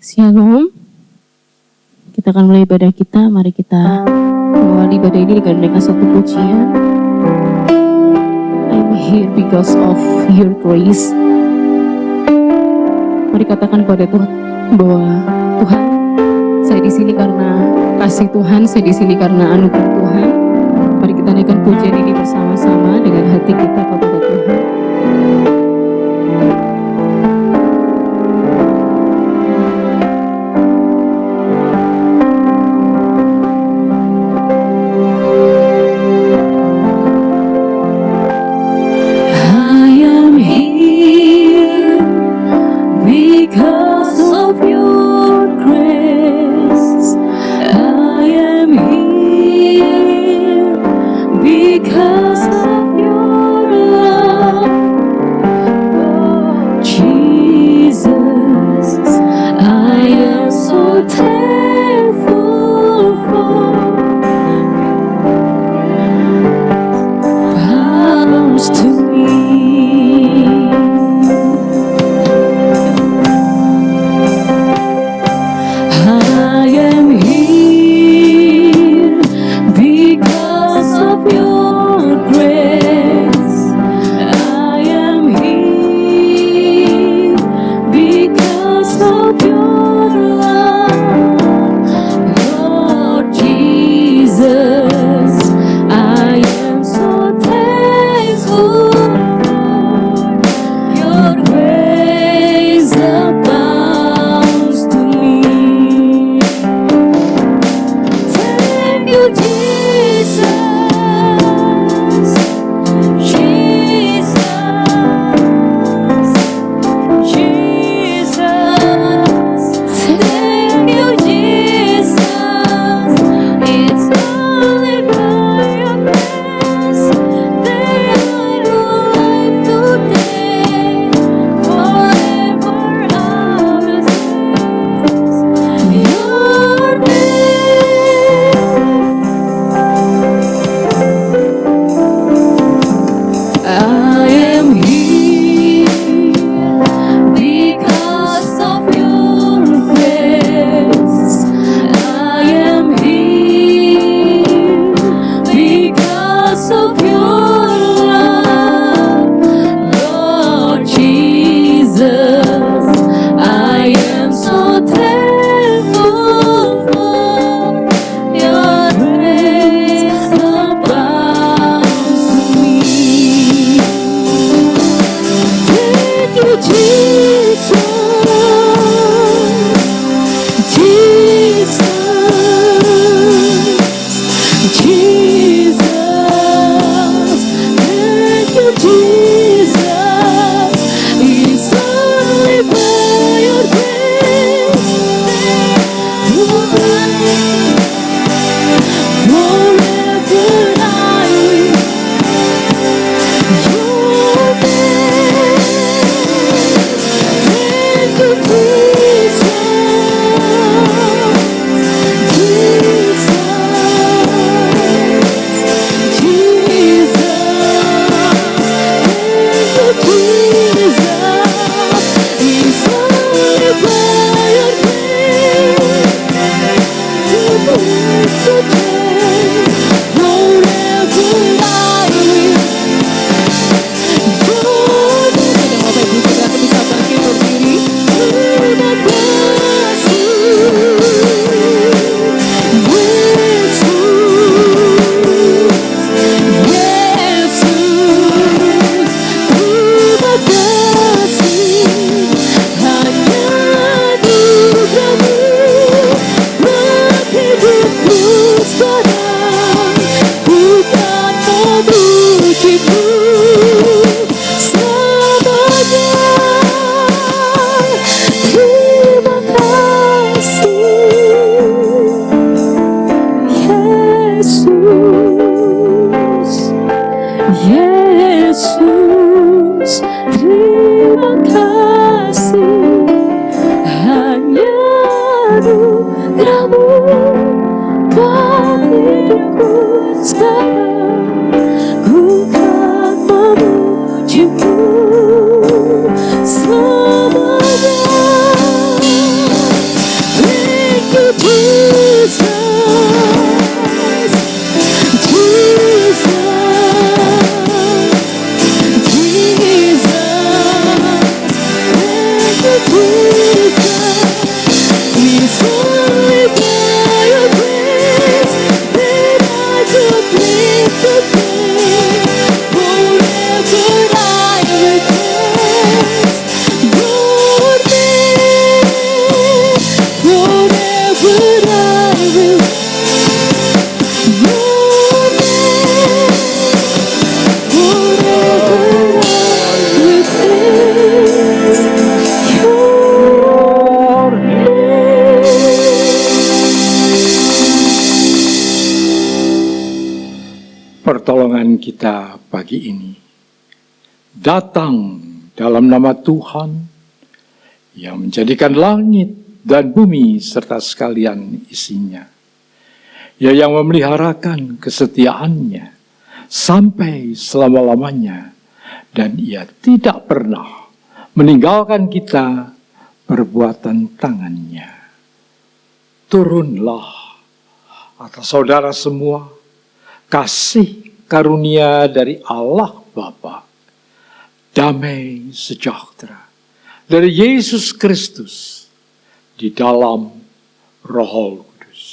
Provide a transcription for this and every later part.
Shalom. Kita akan mulai ibadah kita. Mari kita mengawali ibadah ini dengan satu pujian. I'm here because of your grace. Mari katakan kepada Tuhan bahwa Tuhan, saya di sini karena kasih Tuhan, saya di sini karena anugerah Tuhan. Mari kita naikkan pujian ini bersama-sama dengan hati kita kepada Tuhan. Pertolongan kita pagi ini datang dalam nama Tuhan yang menjadikan langit dan bumi serta sekalian isinya. Ia yang memeliharakan kesetiaannya sampai selama-lamanya, dan ia tidak pernah meninggalkan kita perbuatan tangannya. Turunlah atas saudara semua kasih karunia dari Allah Bapa, damai sejahtera dari Yesus Kristus di dalam Roh Kudus.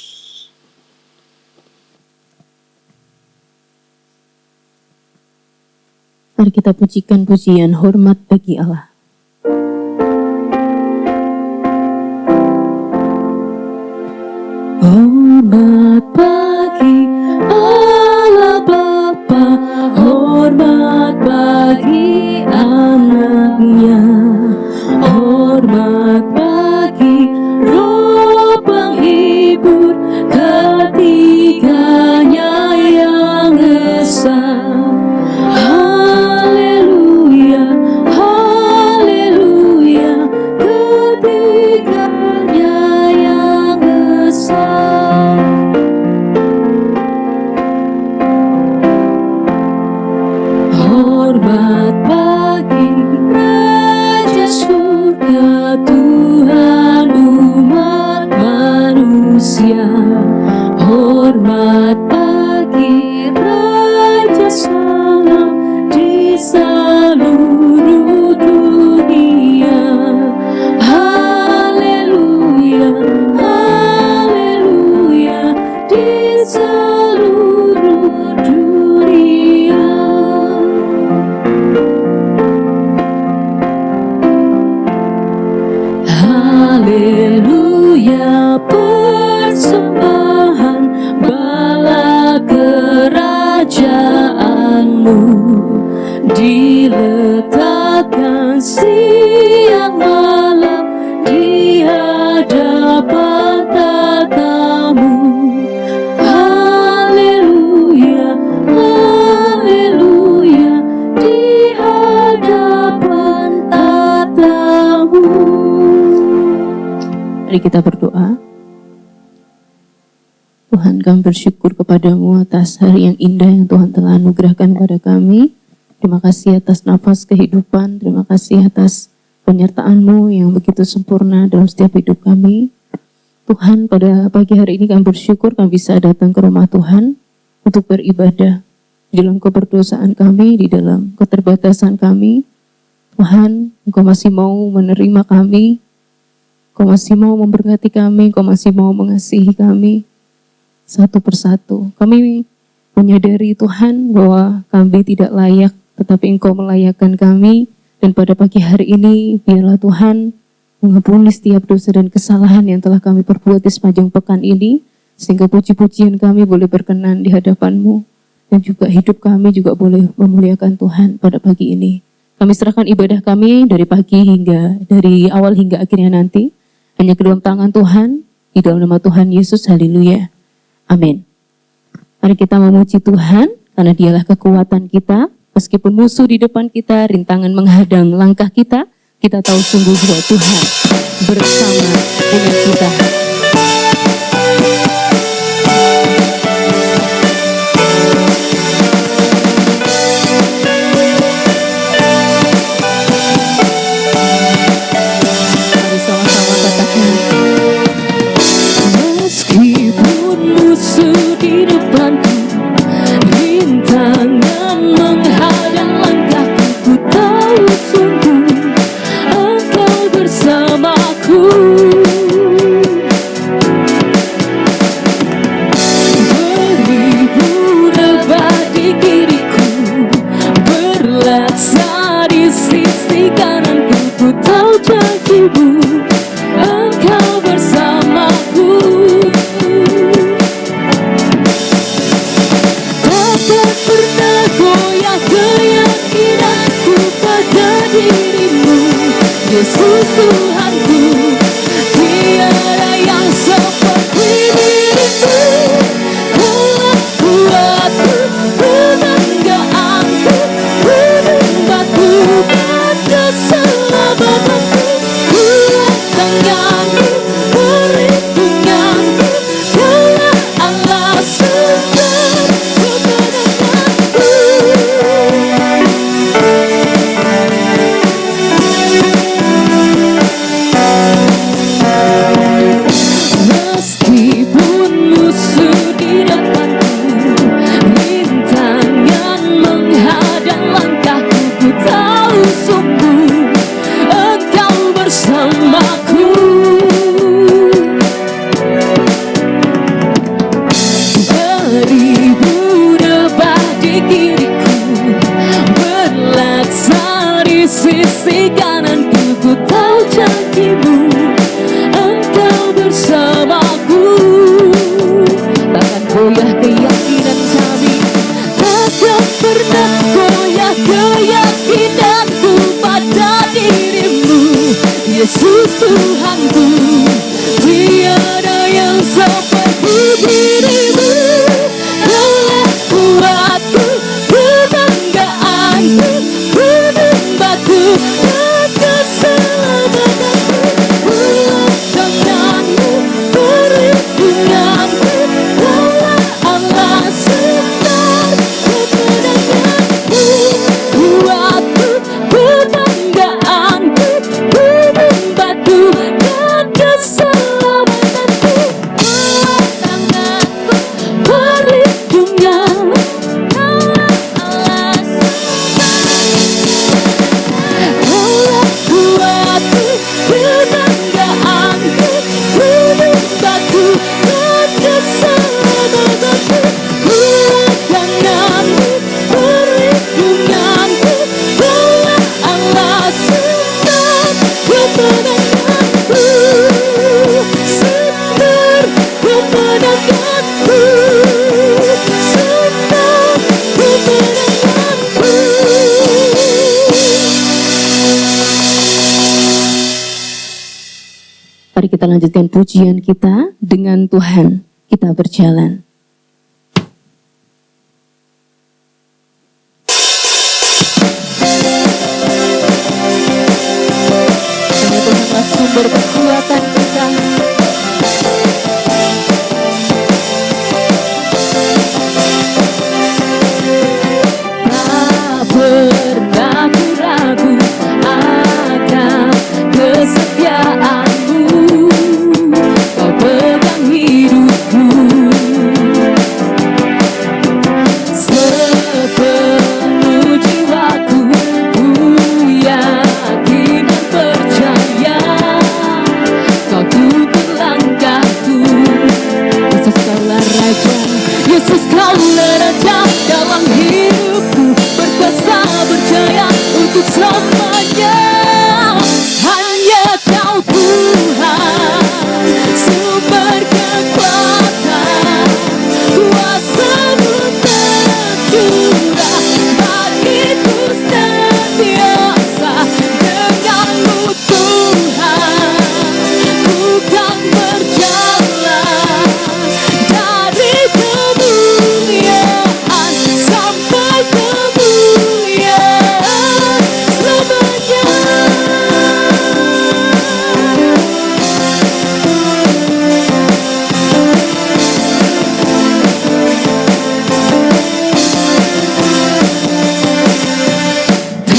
Mari kita pujikan pujian hormat bagi Allah. Hormat bagi Allah Bapa, hormat bagi anaknya, hormat bagi Roh penghibur ketiganya yang esa. Haleluya, haleluya, ketiganya yang esa. Hormat bagi Raja Surga, Tuhan umat manusia. Hormat bagi Raja Salam di seluruh dunia. Haleluya, haleluya, di seluruh dunia. Haleluya, persembahan bala kerajaanmu diletakkan siang malam di hadapan tatamu. Haleluya, haleluya, di hadapan tatamu. Mari kita berdoa. Tuhan, kami bersyukur kepadamu atas hari yang indah yang Tuhan telah anugerahkan kepada kami. Terima kasih atas nafas kehidupan, terima kasih atas penyertaan-Mu yang begitu sempurna dalam setiap hidup kami. Tuhan, pada pagi hari ini kami bersyukur kami bisa datang ke rumah Tuhan untuk beribadah. Di dalam keberdosaan kami, di dalam keterbatasan kami, Tuhan, Engkau masih mau menerima kami, Engkau masih mau memberkati kami, Engkau masih mau mengasihi kami satu persatu. Kami menyadari Tuhan bahwa kami tidak layak, tetapi Engkau melayakkan kami. Dan pada pagi hari ini, biarlah Tuhan mengampuni setiap dosa dan kesalahan yang telah kami perbuat di sepanjang pekan ini, sehingga puji-pujian kami boleh berkenan di hadapan-Mu, dan juga hidup kami juga boleh memuliakan Tuhan pada pagi ini. Kami serahkan ibadah kami dari pagi hingga, dari awal hingga akhirnya nanti, hanya ke dalam tangan Tuhan, di dalam nama Tuhan Yesus, haleluya, amin. Mari kita memuji Tuhan, karena Dialah kekuatan kita. Meskipun musuh di depan kita, rintangan menghadang langkah kita, kita tahu sungguh bahwa Tuhan bersama dengan kita. Mari sama-sama katakan. Meskipun musuh di depanku, rintangan menghadang langkahku, ku tahu sungguh Engkau bersama. Yesus Tuhanku, tiada yang seperti dirimu. Kaulah kuatku, kebanggaanku, penyembahku dan keselamatanku. Kaulah tanganku, perlindunganku, Kaulah Allah sumber kemenanganku. Meskipun musuh di depanku, rintangan menghadang langkahku, ku tahu sungguh Engkau bersamaku. Beribu debat di kiriku, berlaksa di sisi kananku, ku tahu janjimu Engkau bersamaku. Takkan goyah keyakinan kami, takkan pernah goyah keyakinanku pada dirimu. Yesus Tuhanku, tiada yang seperti dirimu. Kaulah kuatku, kebanggaanku, penyembahku dan keselamatanku. Kaulah tanganku, perlindunganku, Kaulah Allah sumber kemenanganku. Kuatku, kebanggaanku, penyembahku dan keselamatanku. Kaulah tanganku, perlindungan, Kaulah Allah Kaulah kuatku, kebanggaanku, penyembahku dan keselamatanku. Kaulah tanganku, perlindunganku, Kaulah Allah sumber kemenanganku. Sumber kemenanganku, sumber kemenanganku. Mari kita lanjutkan pujian kita dengan Tuhan kita berjalan. Hanya Tuhanlah sumber kekuatan kita. Tak pernah ku ragu akan kesetiaanmu. Kau pegang hidupku sepenuh jiwaku. Ku yakin dan percaya Kau tuntun langkahku. Yesus Kaulah Raja, Yesus Kaulah Raja dalam hidupku, berkuasa berjaya untuk selamanya. Hanya Kau Tuhan, sumber kekuatan, kuasa-Mu tercurah bagiku senantiasa. Denganmu Tuhan, ku kan berjalan dari kemuliaan sampai kemuliaan selamanya.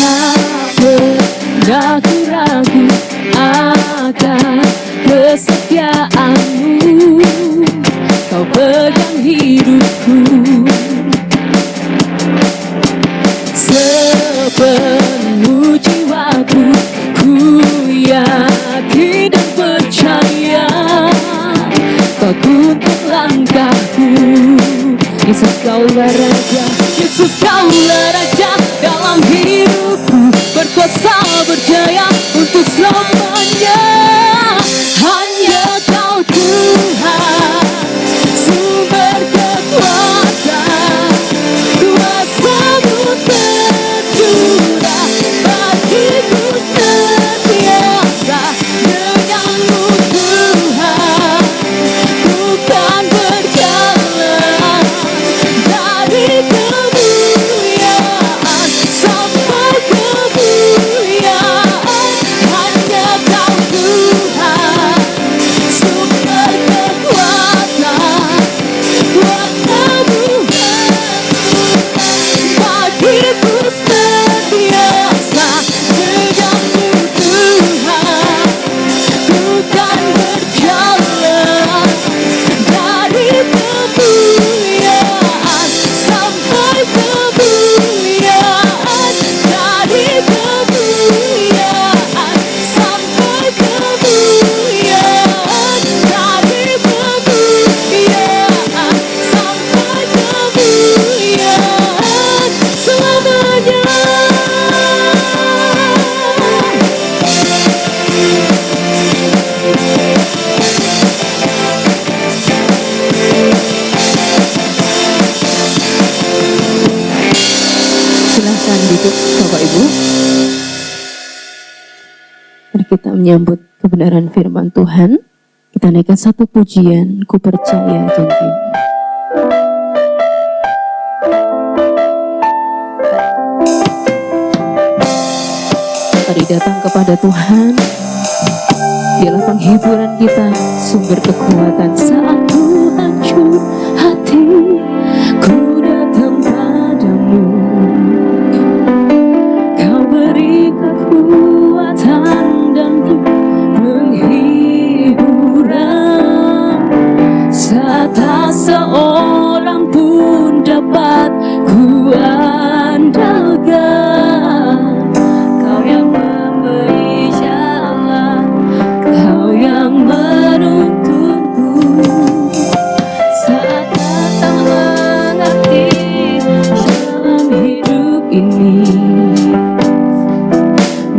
Tak pernah ku ragu akan kesetiaanmu. Kau pegang hidupku sepenuh jiwaku. Ku yakin dan percaya Kau tuntun langkahku. Yesus Kaulah Raja, Yesus Kaulah Raja dalam hidupku, berkuasa berjaya untuk selamanya. Hanya Kau Tuhan, sumber kekuatan, kuasa-Mu tercurah bagiku senantiasa. Mari kita menyambut kebenaran firman Tuhan. Kita naikkan satu pujian, ku percaya janjimu. Mari datang kepada Tuhan. Dialah penghiburan kita, sumber kekuatan saat ku hancur hati. Ku datang padamu, kau beri kekuatan dan penghiburan. Saat tak seorang pun dapat ku andalkan, kau yang memberi jalan, kau yang menuntunku. Saat tak mengerti dalam hidup ini,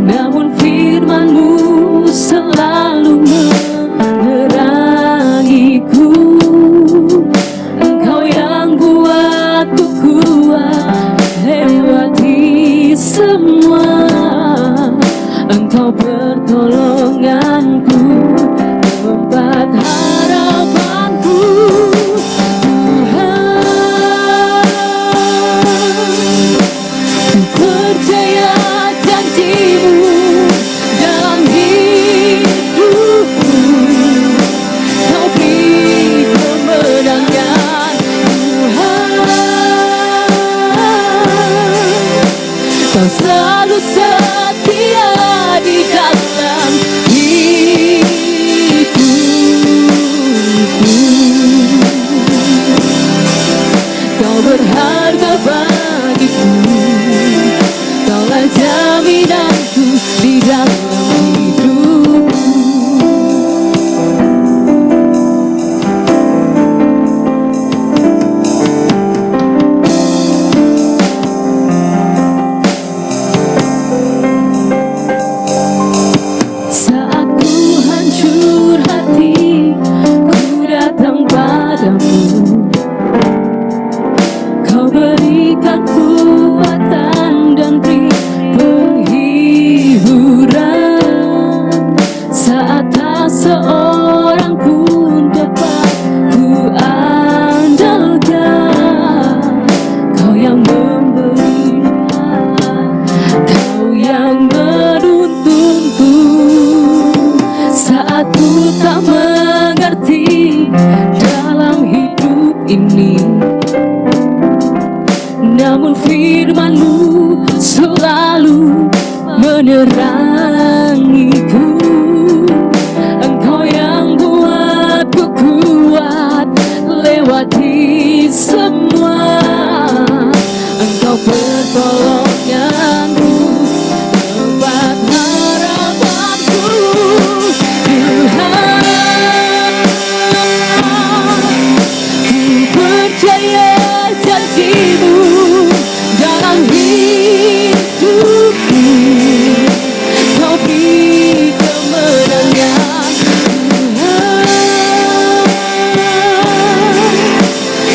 namun firman-Mu selalu menerangiku. Engkau yang buatku kuat lewati semua. Engkau pertolonganku, tempat harapanku. Tuhan, ku percaya janji-Mu dalam hidupku. Kau beri kemenangan, Tuhan. Kau selalu setia di dalam hidupku. Kau berharga bagiku, Kaulah jaminanku di dalam hidupku. Saat ku hancur hati, ku datang padamu. Kau berikan kekuatan dan beri penghiburan. Saat tak seorang pun dapat ku andalkan, kau yang memberi jalan, kau yang menuntunku. Saat ku tak mengerti dalam hidup ini, namun firman-Mu selalu menerangiku. Engkau yang buatku kuat lewati semua. Engkau pertolonganku, tempat harapanku. Tuhan, ku percaya janji-Mu dalam hidupku. Kau beri kemenangan, Tuhan.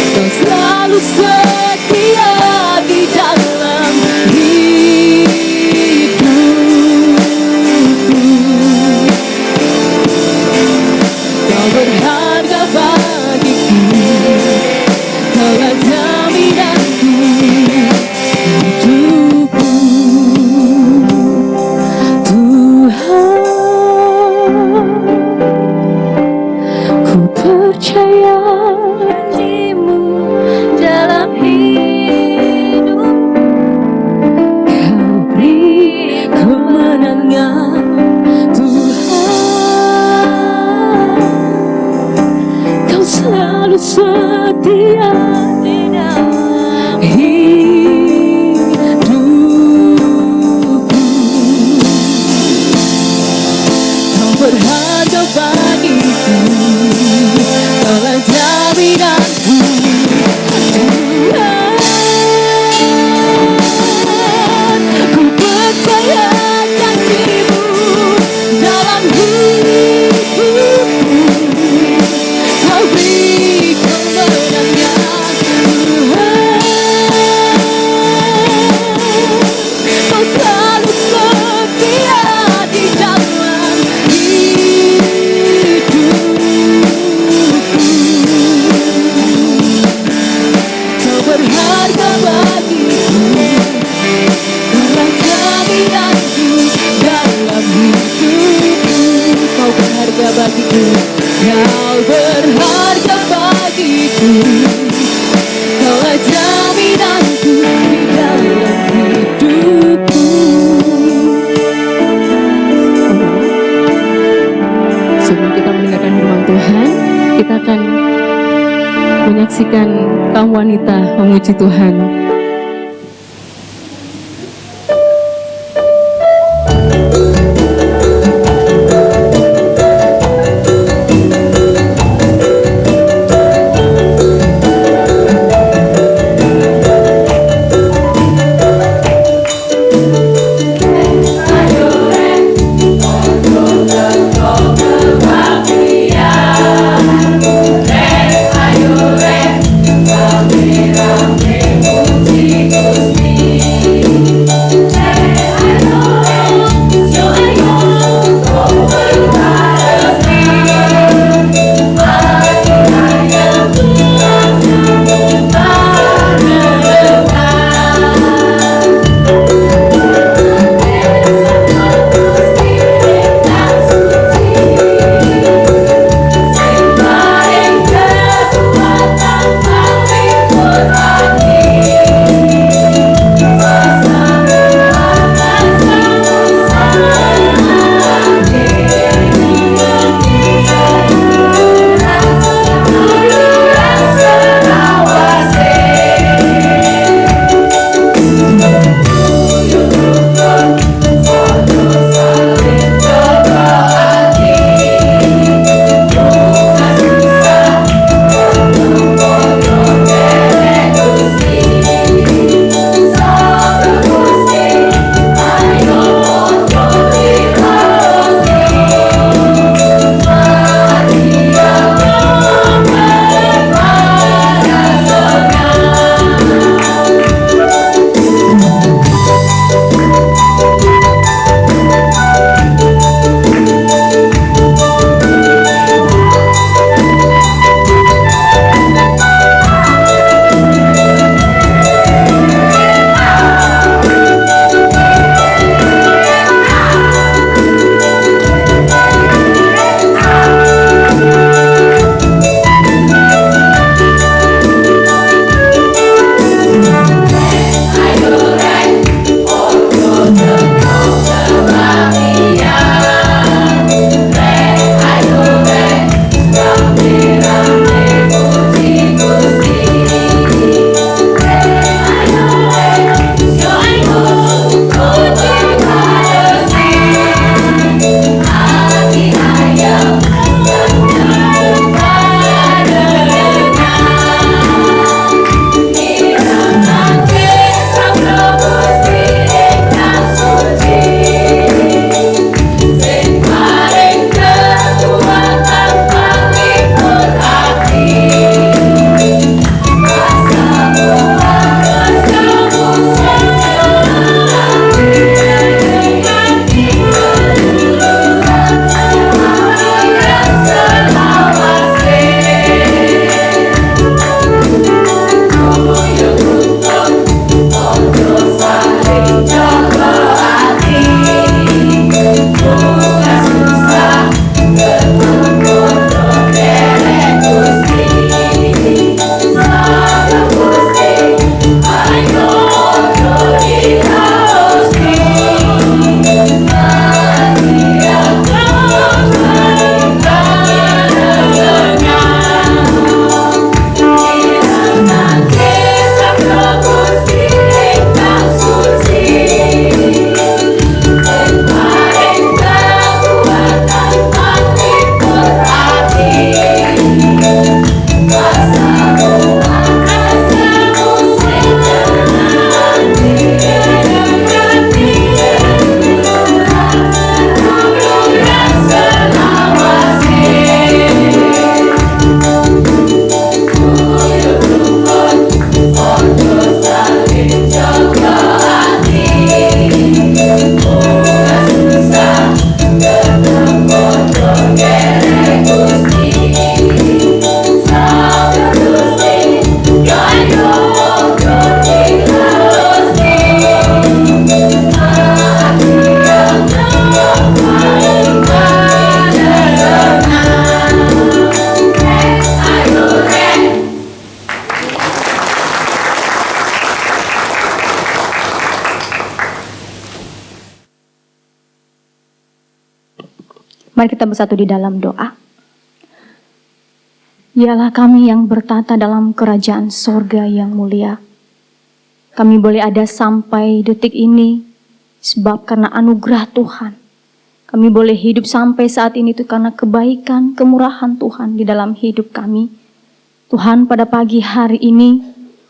Kau selalu setia di dalam hidupku. Kau berharga bagiku, Kaulah jaminanku hidupku. Tuhan, ku percaya janji-Mu dalam hidup. Kau beri kemenangan, Tuhan. Kau selalu setia di dalam hidupku. Kau berharga bagiku, Kaulah jaminanku, Tuhan. Ku percaya janji-Mu dalam hidupku. Kau beri kemenangan, Tuhan. Kau selalu setia di dalam berharga bagiku, kau berharga bagiku. Kaulah jaminanku di dalam hidupku. Sebelum kita mendengarkan firman Tuhan, kita akan menyaksikan kaum wanita memuji Tuhan. Rame-rame Mari kita bersatu di dalam doa. Ialah kami yang bertata dalam kerajaan sorga yang mulia. Kami boleh ada sampai detik ini sebab karena anugerah Tuhan. Kami boleh hidup sampai saat ini itu karena kebaikan, kemurahan Tuhan di dalam hidup kami. Tuhan, pada pagi hari ini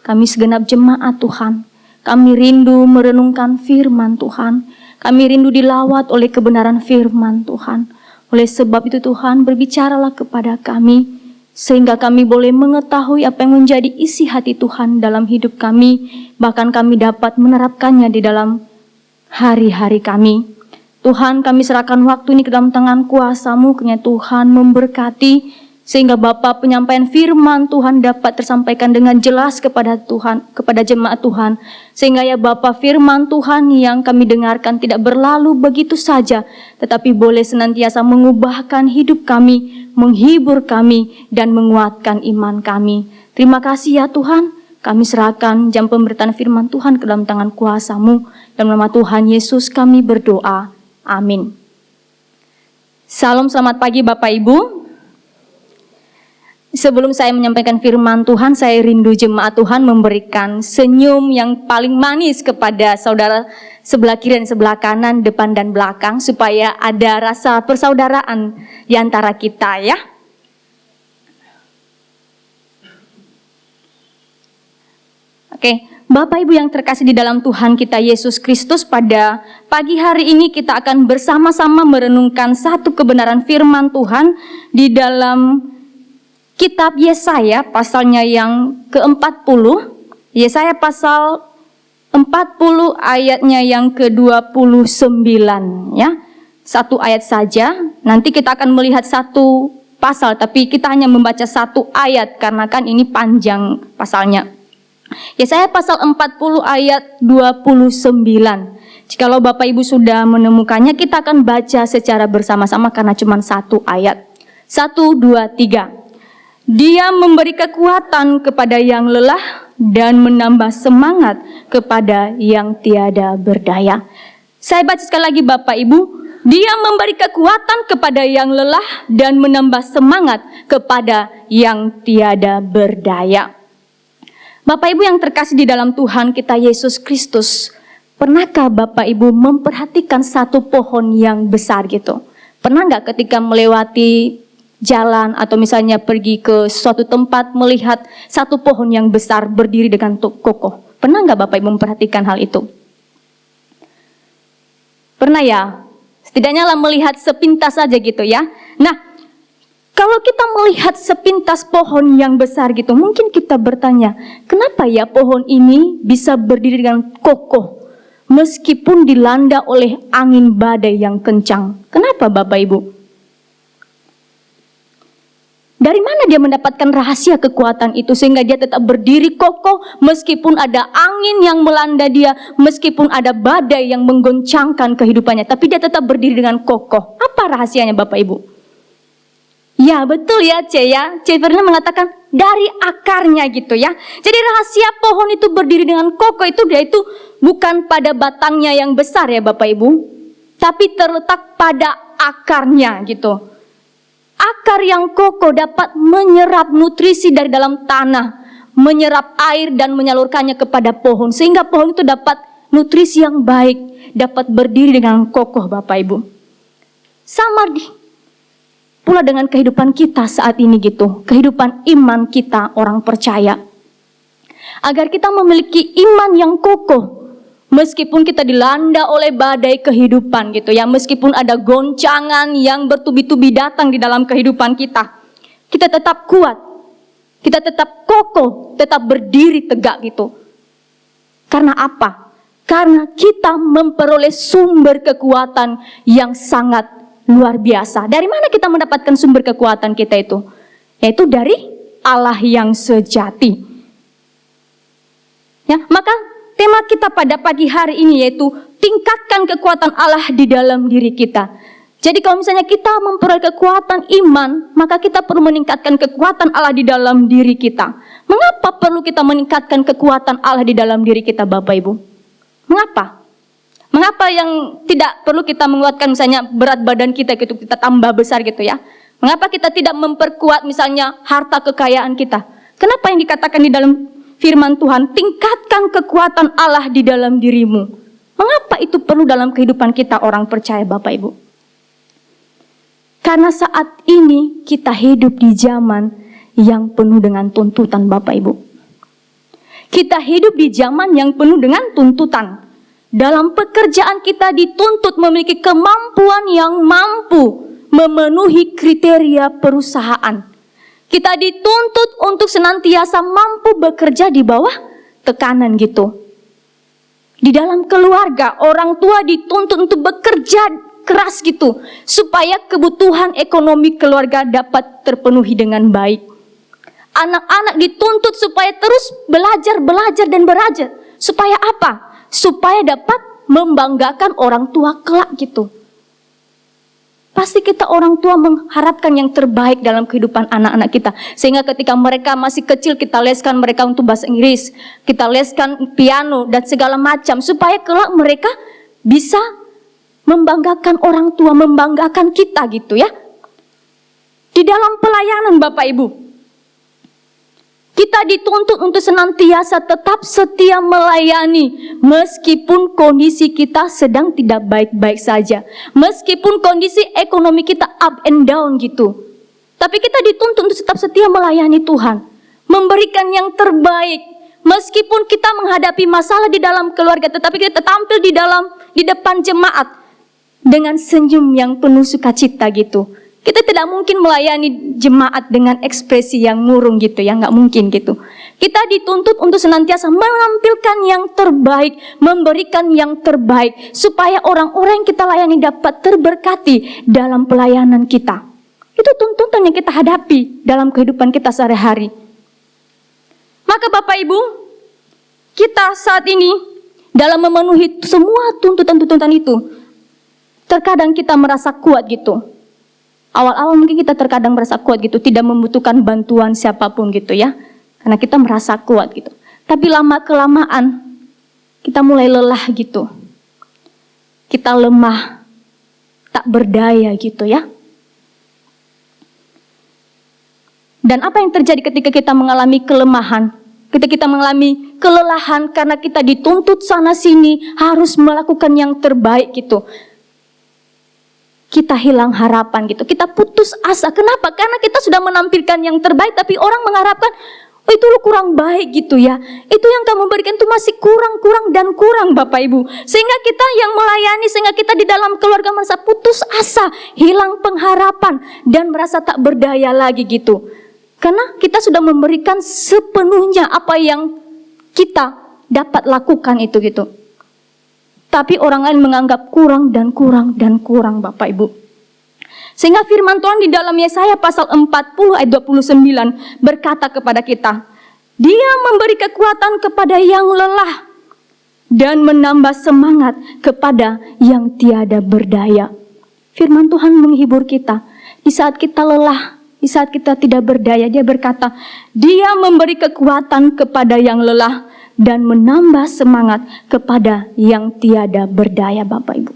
kami segenap jemaat Tuhan, kami rindu merenungkan firman Tuhan. Kami rindu dilawat oleh kebenaran firman Tuhan. Oleh sebab itu Tuhan, berbicaralah kepada kami, sehingga kami boleh mengetahui apa yang menjadi isi hati Tuhan dalam hidup kami, bahkan kami dapat menerapkannya di dalam hari-hari kami. Tuhan, kami serahkan waktu ini ke dalam tangan kuasa-Mu, kiranya Tuhan memberkati, sehingga Bapa penyampaian firman Tuhan dapat tersampaikan dengan jelas kepada Tuhan, kepada jemaat Tuhan. Sehingga ya Bapa, firman Tuhan yang kami dengarkan tidak berlalu begitu saja, tetapi boleh senantiasa mengubahkan hidup kami, menghibur kami, dan menguatkan iman kami. Terima kasih ya Tuhan, kami serahkan jam pemberitaan firman Tuhan ke dalam tangan kuasa-Mu. Dalam nama Tuhan Yesus kami berdoa. Amin. Salam, selamat pagi Bapak Ibu. Sebelum saya menyampaikan firman Tuhan, saya rindu jemaat Tuhan memberikan senyum yang paling manis kepada saudara sebelah kiri dan sebelah kanan, depan dan belakang, supaya ada rasa persaudaraan di antara kita ya. Oke, Bapak Ibu yang terkasih di dalam Tuhan kita Yesus Kristus, pada pagi hari ini kita akan bersama-sama merenungkan satu kebenaran firman Tuhan di dalam Kitab Yesaya pasalnya yang ke-40, Yesaya pasal 40 ayatnya yang ke-29 ya. Satu ayat saja, nanti kita akan melihat satu pasal, tapi kita hanya membaca satu ayat karena kan ini panjang pasalnya. Yesaya pasal 40 ayat 29. Jikalau Bapak Ibu sudah menemukannya, kita akan baca secara bersama-sama karena cuma satu ayat. 1, 2, 3. Dia memberi kekuatan kepada yang lelah dan menambah semangat kepada yang tiada berdaya. Saya baca sekali lagi Bapak Ibu. Dia memberi kekuatan kepada yang lelah dan menambah semangat kepada yang tiada berdaya. Bapak Ibu yang terkasih di dalam Tuhan kita Yesus Kristus, pernahkah Bapak Ibu memperhatikan satu pohon yang besar gitu? Pernah nggak ketika melewati jalan atau misalnya pergi ke suatu tempat melihat satu pohon yang besar berdiri dengan kokoh? Pernah nggak Bapak Ibu memperhatikan hal itu? Pernah ya? Setidaknya lah melihat sepintas saja gitu ya. Nah, kalau kita melihat sepintas pohon yang besar gitu, mungkin kita bertanya, kenapa ya pohon ini bisa berdiri dengan kokoh meskipun dilanda oleh angin badai yang kencang? Kenapa Bapak Ibu? Dari mana dia mendapatkan rahasia kekuatan itu sehingga dia tetap berdiri kokoh meskipun ada angin yang melanda dia, meskipun ada badai yang menggoncangkan kehidupannya, tapi dia tetap berdiri dengan kokoh? Apa rahasianya Bapak Ibu? Ya betul ya C ya, C Ferdinand mengatakan dari akarnya gitu ya. Jadi rahasia pohon itu berdiri dengan kokoh itu dia itu bukan pada batangnya yang besar ya Bapak Ibu, tapi terletak pada akarnya gitu. Akar yang kokoh dapat menyerap nutrisi dari dalam tanah, menyerap air dan menyalurkannya kepada pohon, sehingga pohon itu dapat nutrisi yang baik, dapat berdiri dengan kokoh Bapak Ibu. Sama pula dengan kehidupan kita saat ini gitu, kehidupan iman kita orang percaya. Agar kita memiliki iman yang kokoh, meskipun kita dilanda oleh badai kehidupan gitu ya, meskipun ada goncangan yang bertubi-tubi datang di dalam kehidupan kita, kita tetap kuat, kita tetap kokoh, tetap berdiri tegak gitu. Karena apa? Karena kita memperoleh sumber kekuatan yang sangat luar biasa. Dari mana kita mendapatkan sumber kekuatan kita itu? Yaitu dari Allah yang sejati. Ya, maka tema kita pada pagi hari ini yaitu tingkatkan kekuatan Allah di dalam diri kita. Jadi kalau misalnya kita memperoleh kekuatan iman, maka kita perlu meningkatkan kekuatan Allah di dalam diri kita. Mengapa perlu kita meningkatkan kekuatan Allah di dalam diri kita Bapak Ibu? Mengapa? Mengapa yang tidak perlu kita menguatkan misalnya berat badan kita gitu, kita tambah besar gitu ya? Mengapa kita tidak memperkuat misalnya harta kekayaan kita? Kenapa yang dikatakan di dalam firman Tuhan, tingkatkan kekuatan Allah di dalam dirimu? Mengapa itu perlu dalam kehidupan kita orang percaya Bapak Ibu? Karena saat ini kita hidup di zaman yang penuh dengan tuntutan Bapak Ibu. Kita hidup di zaman yang penuh dengan tuntutan. Dalam pekerjaan kita dituntut memiliki kemampuan yang mampu memenuhi kriteria perusahaan. Kita dituntut untuk senantiasa mampu bekerja di bawah tekanan gitu. Di dalam keluarga, orang tua dituntut untuk bekerja keras gitu, supaya kebutuhan ekonomi keluarga dapat terpenuhi dengan baik. Anak-anak dituntut supaya terus belajar dan belajar. Supaya apa? Supaya dapat membanggakan orang tua kelak gitu. Pasti kita orang tua mengharapkan yang terbaik dalam kehidupan anak-anak kita. Sehingga ketika mereka masih kecil kita leskan mereka untuk bahasa Inggris. Kita leskan piano dan segala macam. Supaya kelak mereka bisa membanggakan orang tua, membanggakan kita gitu ya. Di dalam pelayanan Bapak Ibu, kita dituntut untuk senantiasa tetap setia melayani meskipun kondisi kita sedang tidak baik-baik saja. Meskipun kondisi ekonomi kita up and down gitu. Tapi kita dituntut untuk tetap setia melayani Tuhan. Memberikan yang terbaik. Meskipun kita menghadapi masalah di dalam keluarga, tetapi kita tampil di depan jemaat dengan senyum yang penuh sukacita gitu. Kita tidak mungkin melayani jemaat dengan ekspresi yang murung gitu ya, nggak mungkin gitu. Kita dituntut untuk senantiasa menampilkan yang terbaik, memberikan yang terbaik, supaya orang-orang yang kita layani dapat terberkati dalam pelayanan kita. Itu tuntutan yang kita hadapi dalam kehidupan kita sehari-hari. Maka Bapak Ibu, kita saat ini dalam memenuhi semua tuntutan-tuntutan itu, terkadang kita merasa kuat gitu. Awal-awal mungkin kita terkadang merasa kuat gitu, tidak membutuhkan bantuan siapapun gitu ya. Karena kita merasa kuat gitu. Tapi lama-kelamaan kita mulai lelah gitu. Kita lemah, tak berdaya gitu ya. Dan apa yang terjadi ketika kita mengalami kelemahan? Ketika kita mengalami kelelahan karena kita dituntut sana sini harus melakukan yang terbaik gitu. Kita hilang harapan gitu, kita putus asa. Kenapa? Karena kita sudah menampilkan yang terbaik, tapi orang mengharapkan, oh itu lu kurang baik gitu ya. Itu yang kamu berikan itu masih kurang Bapak Ibu. Sehingga kita yang melayani, sehingga kita di dalam keluarga merasa putus asa, hilang pengharapan, dan merasa tak berdaya lagi gitu. Karena kita sudah memberikan sepenuhnya apa yang kita dapat lakukan itu gitu. Tapi orang lain menganggap kurang Bapak Ibu. Sehingga firman Tuhan di dalam Yesaya pasal 40 ayat 29 berkata kepada kita, Dia memberi kekuatan kepada yang lelah dan menambah semangat kepada yang tiada berdaya. Firman Tuhan menghibur kita. Di saat kita lelah, di saat kita tidak berdaya, Dia berkata, Dia memberi kekuatan kepada yang lelah dan menambah semangat kepada yang tiada berdaya Bapak Ibu.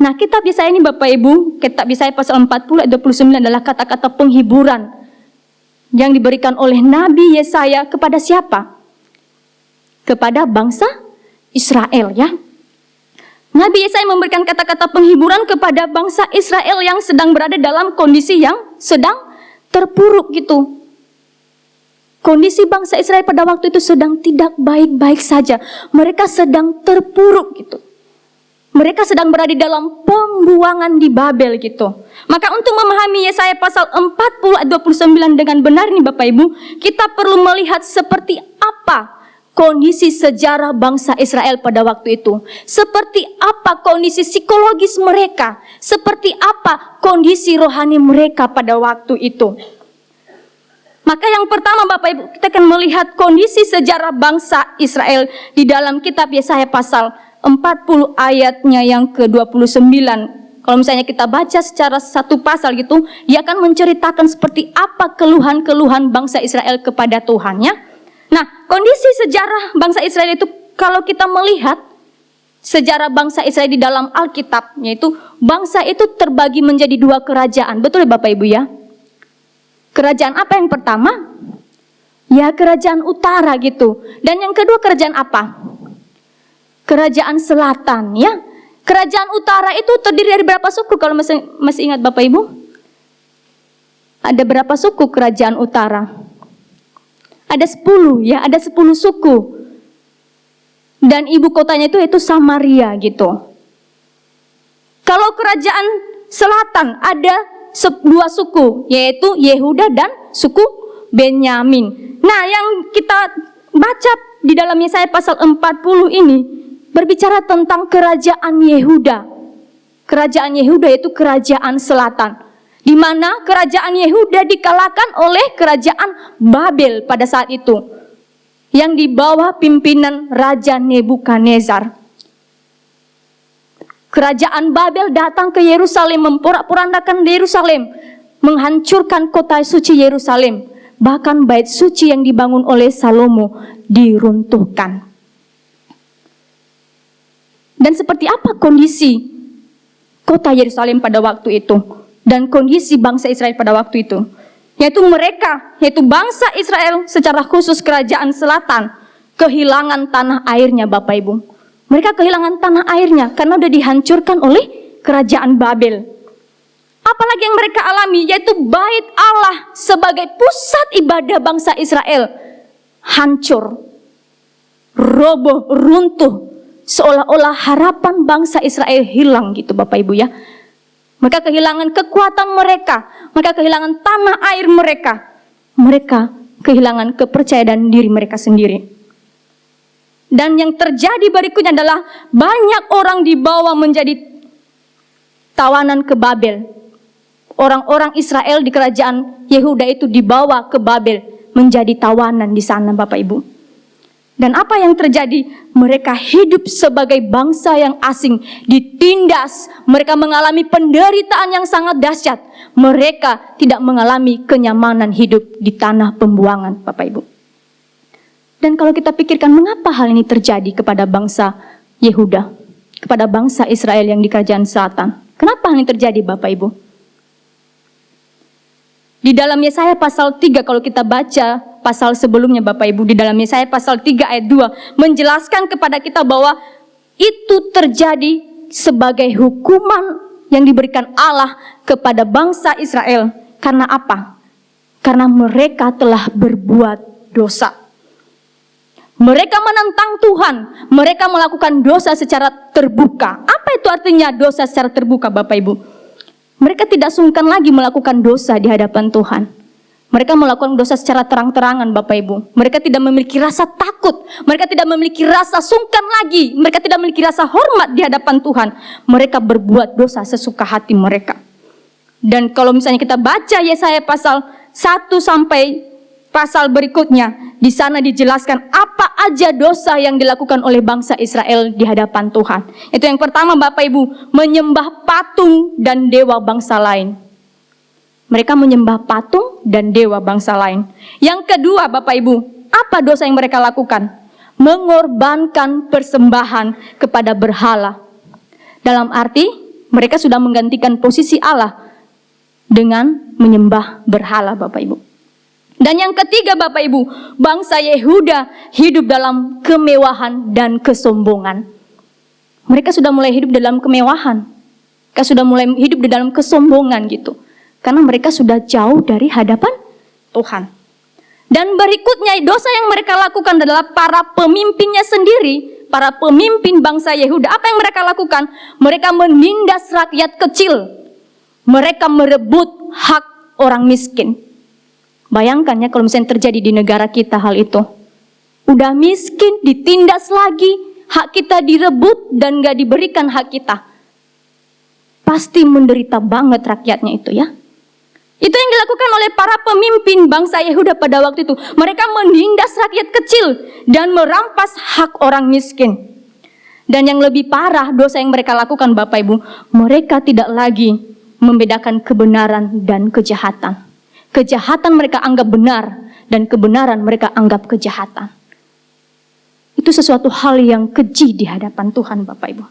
Nah, kitab Yesaya ini Bapak Ibu, kitab Yesaya pasal 40 ayat 29 adalah kata-kata penghiburan yang diberikan oleh Nabi Yesaya kepada siapa? Kepada bangsa Israel ya. Nabi Yesaya memberikan kata-kata penghiburan kepada bangsa Israel yang sedang berada dalam kondisi yang sedang terpuruk gitu. Kondisi bangsa Israel pada waktu itu sedang tidak baik-baik saja. Mereka sedang terpuruk gitu. Mereka sedang berada di dalam pembuangan di Babel gitu. Maka untuk memahami Yesaya pasal 40 ayat 29 dengan benar nih Bapak Ibu, kita perlu melihat seperti apa kondisi sejarah bangsa Israel pada waktu itu. Seperti apa kondisi psikologis mereka. Seperti apa kondisi rohani mereka pada waktu itu. Maka yang pertama Bapak Ibu, kita akan melihat kondisi sejarah bangsa Israel di dalam kitab Yesaya pasal 40 ayatnya yang ke-29. Kalau misalnya kita baca secara satu pasal gitu, ia akan menceritakan seperti apa keluhan-keluhan bangsa Israel kepada Tuhan ya. Nah, kondisi sejarah bangsa Israel itu kalau kita melihat sejarah bangsa Israel di dalam Alkitab, yaitu bangsa itu terbagi menjadi dua kerajaan. Betul ya Bapak Ibu ya? Kerajaan apa yang pertama? Ya kerajaan utara gitu. Dan yang kedua kerajaan apa? Kerajaan selatan ya. Kerajaan utara itu terdiri dari berapa suku kalau masih ingat Bapak Ibu? Ada berapa suku kerajaan utara? Ada 10 ya, ada 10 suku. Dan ibu kotanya itu Samaria gitu. Kalau kerajaan selatan ada 2 suku, yaitu Yehuda dan suku Benyamin. Nah, yang kita baca di dalam Yesaya pasal 40 ini berbicara tentang kerajaan Yehuda. Kerajaan Yehuda itu kerajaan selatan, di mana kerajaan Yehuda dikalahkan oleh kerajaan Babel pada saat itu, yang di bawah pimpinan Raja Nebukadnezar. Kerajaan Babel datang ke Yerusalem, memporak-porandakan Yerusalem, menghancurkan kota suci Yerusalem. Bahkan bait suci yang dibangun oleh Salomo diruntuhkan. Dan seperti apa kondisi kota Yerusalem pada waktu itu dan kondisi bangsa Israel pada waktu itu? Yaitu bangsa Israel secara khusus kerajaan selatan kehilangan tanah airnya Bapak Ibu. Mereka kehilangan tanah airnya karena sudah dihancurkan oleh kerajaan Babel. Apalagi yang mereka alami, yaitu bait Allah sebagai pusat ibadah bangsa Israel hancur, roboh, runtuh, seolah-olah harapan bangsa Israel hilang gitu Bapak Ibu ya. Mereka kehilangan kekuatan mereka kehilangan tanah air mereka kehilangan kepercayaan diri mereka sendiri. Dan yang terjadi berikutnya adalah banyak orang dibawa menjadi tawanan ke Babel. Orang-orang Israel di kerajaan Yehuda itu dibawa ke Babel menjadi tawanan di sana Bapak Ibu. Dan apa yang terjadi? Mereka hidup sebagai bangsa yang asing, ditindas, mereka mengalami penderitaan yang sangat dahsyat. Mereka tidak mengalami kenyamanan hidup di tanah pembuangan Bapak Ibu. Dan kalau kita pikirkan mengapa hal ini terjadi kepada bangsa Yehuda, kepada bangsa Israel yang di kerajaan selatan? Kenapa hal ini terjadi Bapak Ibu? Di dalam Yesaya pasal 3 kalau kita baca pasal sebelumnya Bapak Ibu, di dalam Yesaya pasal 3 ayat 2 menjelaskan kepada kita bahwa itu terjadi sebagai hukuman yang diberikan Allah kepada bangsa Israel. Karena apa? Karena mereka telah berbuat dosa. Mereka menentang Tuhan, mereka melakukan dosa secara terbuka. Apa itu artinya dosa secara terbuka Bapak Ibu? Mereka tidak sungkan lagi melakukan dosa di hadapan Tuhan. Mereka melakukan dosa secara terang-terangan Bapak Ibu. Mereka tidak memiliki rasa takut. Mereka tidak memiliki rasa sungkan lagi. Mereka tidak memiliki rasa hormat di hadapan Tuhan. Mereka berbuat dosa sesuka hati mereka. Dan kalau misalnya kita baca Yesaya pasal 1 sampai pasal berikutnya, di sana dijelaskan apa aja dosa yang dilakukan oleh bangsa Israel di hadapan Tuhan. Itu yang pertama Bapak Ibu, menyembah patung dan dewa bangsa lain. Mereka menyembah patung dan dewa bangsa lain. Yang kedua Bapak Ibu, apa dosa yang mereka lakukan? Mengorbankan persembahan kepada berhala. Dalam arti, mereka sudah menggantikan posisi Allah dengan menyembah berhala Bapak Ibu. Dan yang ketiga Bapak Ibu, bangsa Yehuda hidup dalam kemewahan dan kesombongan. Mereka sudah mulai hidup dalam kemewahan. Mereka sudah mulai hidup di dalam kesombongan gitu. Karena mereka sudah jauh dari hadapan Tuhan. Dan berikutnya dosa yang mereka lakukan adalah para pemimpinnya sendiri. Para pemimpin bangsa Yehuda, apa yang mereka lakukan? Mereka menindas rakyat kecil. Mereka merebut hak orang miskin. Bayangkan ya kalau misalnya terjadi di negara kita hal itu. Udah miskin, ditindas lagi, hak kita direbut dan gak diberikan hak kita. Pasti menderita banget rakyatnya itu ya. Itu yang dilakukan oleh para pemimpin bangsa Yehuda pada waktu itu. Mereka menindas rakyat kecil dan merampas hak orang miskin. Dan yang lebih parah dosa yang mereka lakukan Bapak Ibu, mereka tidak lagi membedakan kebenaran dan kejahatan. Kejahatan mereka anggap benar dan kebenaran mereka anggap kejahatan. Itu sesuatu hal yang keji di hadapan Tuhan, Bapak Ibu.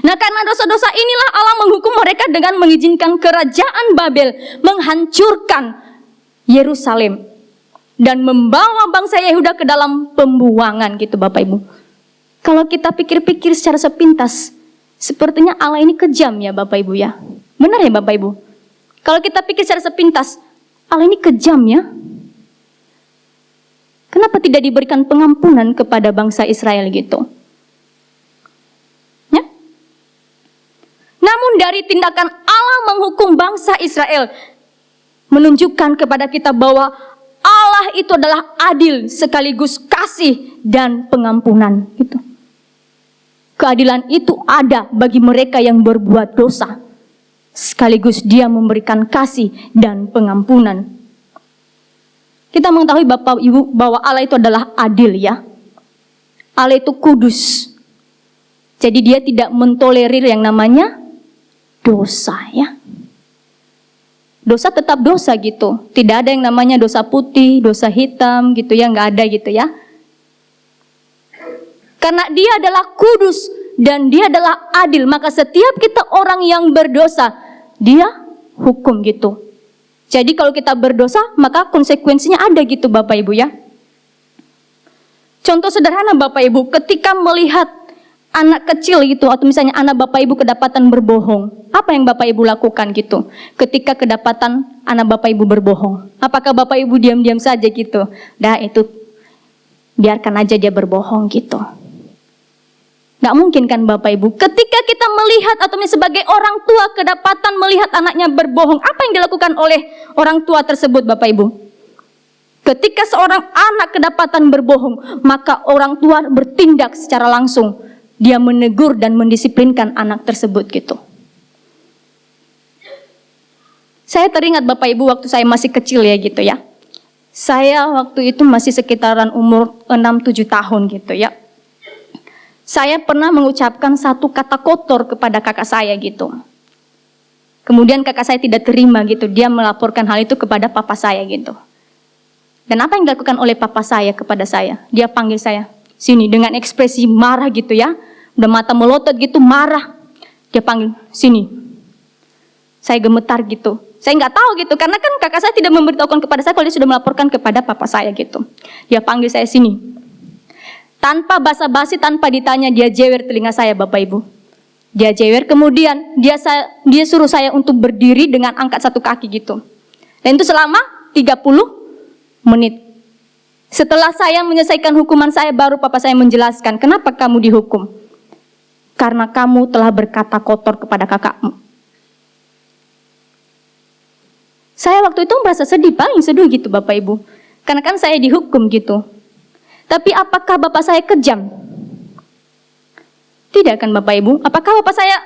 Nah, karena dosa-dosa inilah Allah menghukum mereka dengan mengizinkan kerajaan Babel menghancurkan Yerusalem dan membawa bangsa Yehuda ke dalam pembuangan gitu, Bapak Ibu. Kalau kita pikir-pikir secara sepintas, sepertinya Allah ini kejam ya Bapak Ibu ya. Benar ya Bapak Ibu? Kalau kita pikir secara sepintas, Allah ini kejam ya. Kenapa tidak diberikan pengampunan kepada bangsa Israel gitu? Ya? Namun dari tindakan Allah menghukum bangsa Israel, menunjukkan kepada kita bahwa Allah itu adalah adil sekaligus kasih dan pengampunan gitu. Keadilan itu ada bagi mereka yang berbuat dosa, sekaligus Dia memberikan kasih dan pengampunan. Kita mengetahui Bapak Ibu bahwa Allah itu adalah adil ya. Allah itu kudus. Jadi Dia tidak mentolerir yang namanya dosa ya. Dosa tetap dosa gitu. Tidak ada yang namanya dosa putih, dosa hitam gitu ya, nggak ada gitu ya. Karena Dia adalah kudus dan Dia adalah adil, maka setiap kita orang yang berdosa, Dia hukum gitu. Jadi kalau kita berdosa, maka konsekuensinya ada gitu Bapak Ibu ya. Contoh sederhana Bapak Ibu, ketika melihat anak kecil gitu, atau misalnya anak Bapak Ibu kedapatan berbohong, apa yang Bapak Ibu lakukan gitu? Ketika kedapatan anak Bapak Ibu berbohong, apakah Bapak Ibu diam-diam saja gitu? Dah itu, biarkan aja dia berbohong gitu. Nggak mungkin kan Bapak Ibu? Ketika kita melihat atau sebagai orang tua kedapatan melihat anaknya berbohong, apa yang dilakukan oleh orang tua tersebut Bapak Ibu? Ketika seorang anak kedapatan berbohong, maka orang tua bertindak secara langsung. Dia menegur dan mendisiplinkan anak tersebut gitu. Saya teringat Bapak Ibu waktu saya masih kecil ya gitu ya. Saya waktu itu masih sekitaran umur 6-7 tahun gitu ya. Saya pernah mengucapkan satu kata kotor kepada kakak saya gitu. Kemudian kakak saya tidak terima gitu. Dia melaporkan hal itu kepada papa saya gitu. Dan apa yang dilakukan oleh papa saya kepada saya? Dia panggil saya, sini dengan ekspresi marah gitu ya. Udah mata melotot gitu, marah. Dia panggil, sini. Saya gemetar gitu. Saya nggak tahu gitu, karena kan kakak saya tidak memberitahukan kepada saya kalau dia sudah melaporkan kepada papa saya gitu. Dia panggil saya sini. Tanpa basa-basi, tanpa ditanya, dia jewer telinga saya Bapak Ibu. Dia jewer, kemudian dia suruh saya untuk berdiri dengan angkat satu kaki gitu. Dan itu selama 30 menit. Setelah saya menyelesaikan hukuman saya, baru papa saya menjelaskan, kenapa kamu dihukum? Karena kamu telah berkata kotor kepada kakakmu. Saya waktu itu merasa sedih, paling sedih gitu Bapak Ibu. Karena kan saya dihukum gitu. Tapi apakah bapak saya kejam? Tidak kan Bapak Ibu? Apakah bapak saya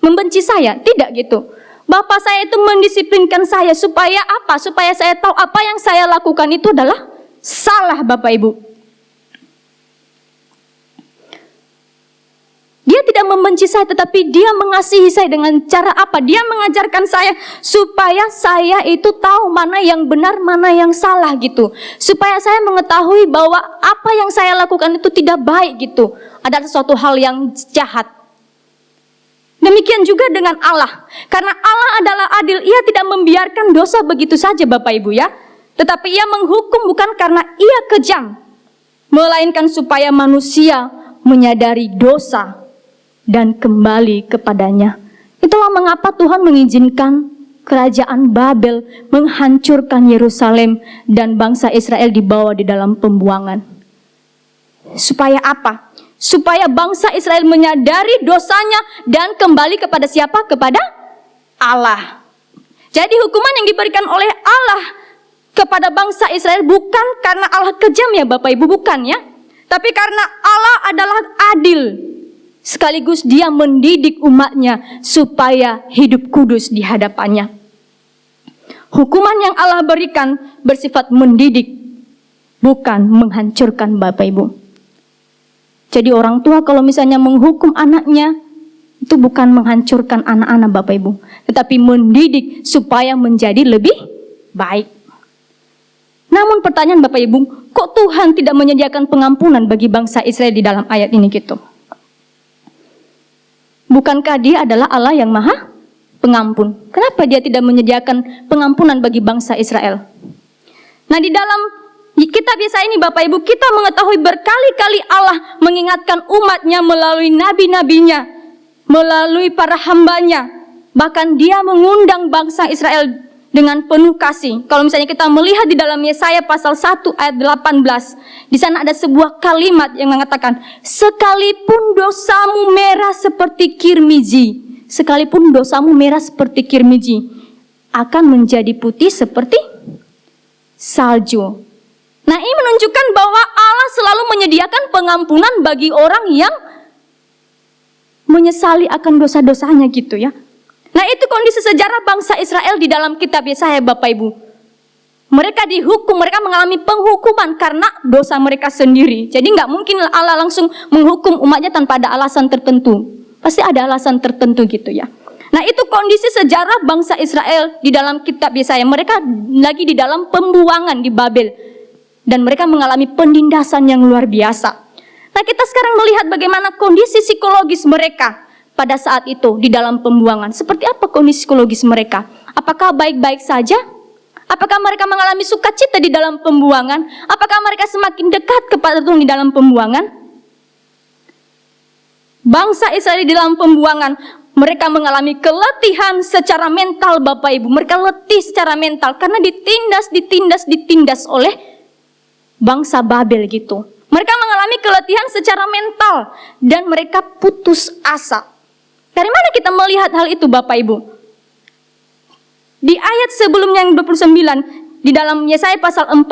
membenci saya? Tidak gitu. Bapak saya itu mendisiplinkan saya supaya apa? Supaya saya tahu apa yang saya lakukan itu adalah salah Bapak Ibu. Dia tidak membenci saya, tetapi dia mengasihi saya dengan cara apa? Dia mengajarkan saya supaya saya itu tahu mana yang benar, mana yang salah gitu. Supaya saya mengetahui bahwa apa yang saya lakukan itu tidak baik gitu. Adalah sesuatu hal yang jahat. Demikian juga dengan Allah. Karena Allah adalah adil, Ia tidak membiarkan dosa begitu saja Bapak Ibu ya. Tetapi Ia menghukum bukan karena Ia kejam, melainkan supaya manusia menyadari dosa dan kembali kepadanya. Itulah mengapa Tuhan mengizinkan kerajaan Babel menghancurkan Yerusalem dan bangsa Israel dibawa di dalam pembuangan. Supaya apa? Supaya bangsa Israel menyadari dosanya dan kembali kepada siapa? Kepada Allah. Jadi hukuman yang diberikan oleh Allah kepada bangsa Israel bukan karena Allah kejam ya Bapak Ibu, bukan ya. Tapi karena Allah adalah adil. Sekaligus Dia mendidik umatnya supaya hidup kudus di hadapannya. Hukuman yang Allah berikan bersifat mendidik, bukan menghancurkan Bapak Ibu. Jadi orang tua kalau misalnya menghukum anaknya, itu bukan menghancurkan anak-anak Bapak Ibu, tetapi mendidik supaya menjadi lebih baik. Namun pertanyaan Bapak Ibu, kok Tuhan tidak menyediakan pengampunan bagi bangsa Israel di dalam ayat ini gitu? Bukankah Dia adalah Allah yang Maha Pengampun? Kenapa Dia tidak menyediakan pengampunan bagi bangsa Israel? Nah, di dalam kitab Yesaya ini Bapak Ibu, kita mengetahui berkali-kali Allah mengingatkan umatnya melalui nabi-nabinya, melalui para hambanya. Bahkan Dia mengundang bangsa Israel dengan penuh kasih. Kalau misalnya kita melihat di dalam Yesaya pasal 1 ayat 18, di sana ada sebuah kalimat yang mengatakan, sekalipun dosamu merah seperti kirmiji, sekalipun dosamu merah seperti kirmiji, akan menjadi putih seperti salju. Nah, ini menunjukkan bahwa Allah selalu menyediakan pengampunan bagi orang yang menyesali akan dosa-dosanya gitu ya. Nah, itu kondisi sejarah bangsa Israel di dalam kitab Yesaya Bapak Ibu. Mereka dihukum, mereka mengalami penghukuman karena dosa mereka sendiri. Jadi nggak mungkin Allah langsung menghukum umatnya tanpa ada alasan tertentu. Pasti ada alasan tertentu gitu ya. Nah, itu kondisi sejarah bangsa Israel di dalam kitab Yesaya. Mereka lagi di dalam pembuangan di Babel. Dan mereka mengalami penindasan yang luar biasa. Nah, kita sekarang melihat bagaimana kondisi psikologis mereka pada saat itu di dalam pembuangan. Seperti apa kondisi psikologis mereka? Apakah baik-baik saja? Apakah mereka mengalami sukacita di dalam pembuangan? Apakah mereka semakin dekat kepada Tuhan di dalam pembuangan? Bangsa Israel di dalam pembuangan, mereka mengalami keletihan secara mental Bapak Ibu. Mereka letih secara mental karena ditindas oleh bangsa Babel gitu. Mereka mengalami keletihan secara mental dan mereka putus asa. Dari mana kita melihat hal itu Bapak Ibu? Di ayat sebelumnya yang 29, di dalam Yesaya pasal 40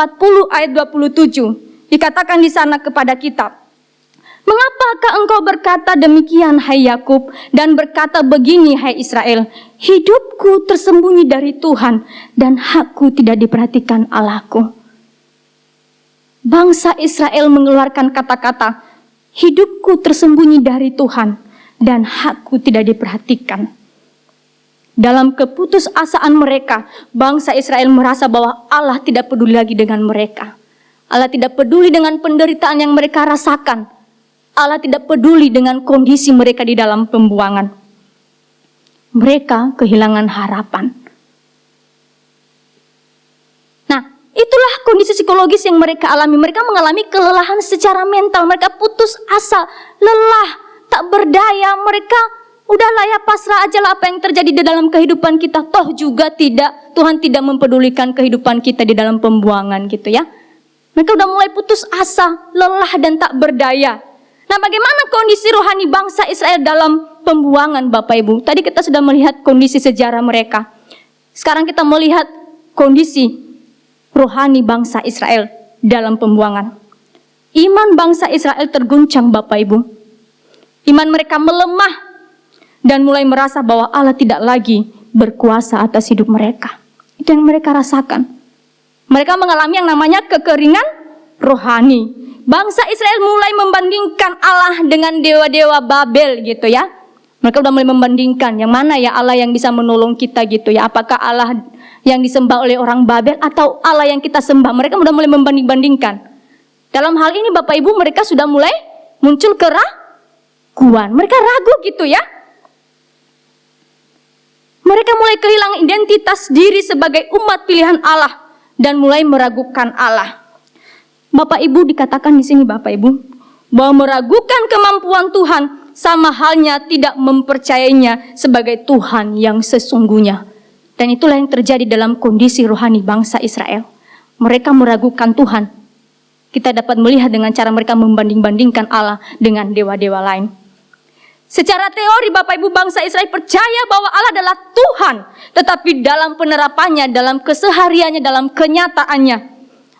ayat 27, dikatakan di sana kepada kita, mengapakah engkau berkata demikian hai Yakub, dan berkata begini hai Israel, hidupku tersembunyi dari Tuhan dan hakku tidak diperhatikan Allahku. Bangsa Israel mengeluarkan kata-kata, hidupku tersembunyi dari Tuhan dan hakku tidak diperhatikan. Dalam keputusasaan mereka, bangsa Israel merasa bahwa Allah tidak peduli lagi dengan mereka. Allah tidak peduli dengan penderitaan yang mereka rasakan. Allah tidak peduli dengan kondisi mereka di dalam pembuangan. Mereka kehilangan harapan. Nah, itulah kondisi psikologis yang mereka alami. Mereka mengalami kelelahan secara mental. Mereka putus asa, lelah, tak berdaya. Mereka udahlah ya, pasrah aja lah apa yang terjadi di dalam kehidupan kita. Toh juga Tuhan tidak mempedulikan kehidupan kita di dalam pembuangan gitu ya. Mereka udah mulai putus asa, lelah dan tak berdaya. Nah, bagaimana kondisi rohani bangsa Israel dalam pembuangan Bapak Ibu? Tadi kita sudah melihat kondisi sejarah mereka. Sekarang kita melihat kondisi rohani bangsa Israel dalam pembuangan. Iman bangsa Israel terguncang Bapak Ibu. Iman mereka melemah dan mulai merasa bahwa Allah tidak lagi berkuasa atas hidup mereka. Itu yang mereka rasakan. Mereka mengalami yang namanya kekeringan rohani. Bangsa Israel mulai membandingkan Allah dengan dewa-dewa Babel gitu ya. Mereka udah mulai membandingkan yang mana ya Allah yang bisa menolong kita gitu ya. Apakah Allah yang disembah oleh orang Babel atau Allah yang kita sembah? Mereka udah mulai membanding-bandingkan. Dalam hal ini Bapak Ibu, mereka sudah mulai muncul keraguan. Mereka ragu gitu ya. Mereka mulai kehilangan identitas diri sebagai umat pilihan Allah dan mulai meragukan Allah. Bapak Ibu, dikatakan di sini Bapak Ibu bahwa meragukan kemampuan Tuhan sama halnya tidak mempercayainya sebagai Tuhan yang sesungguhnya. Dan itulah yang terjadi dalam kondisi rohani bangsa Israel. Mereka meragukan Tuhan. Kita dapat melihat dengan cara mereka membanding-bandingkan Allah dengan dewa-dewa lain. Secara teori Bapak Ibu, bangsa Israel percaya bahwa Allah adalah Tuhan. Tetapi dalam penerapannya, dalam kesehariannya, dalam kenyataannya,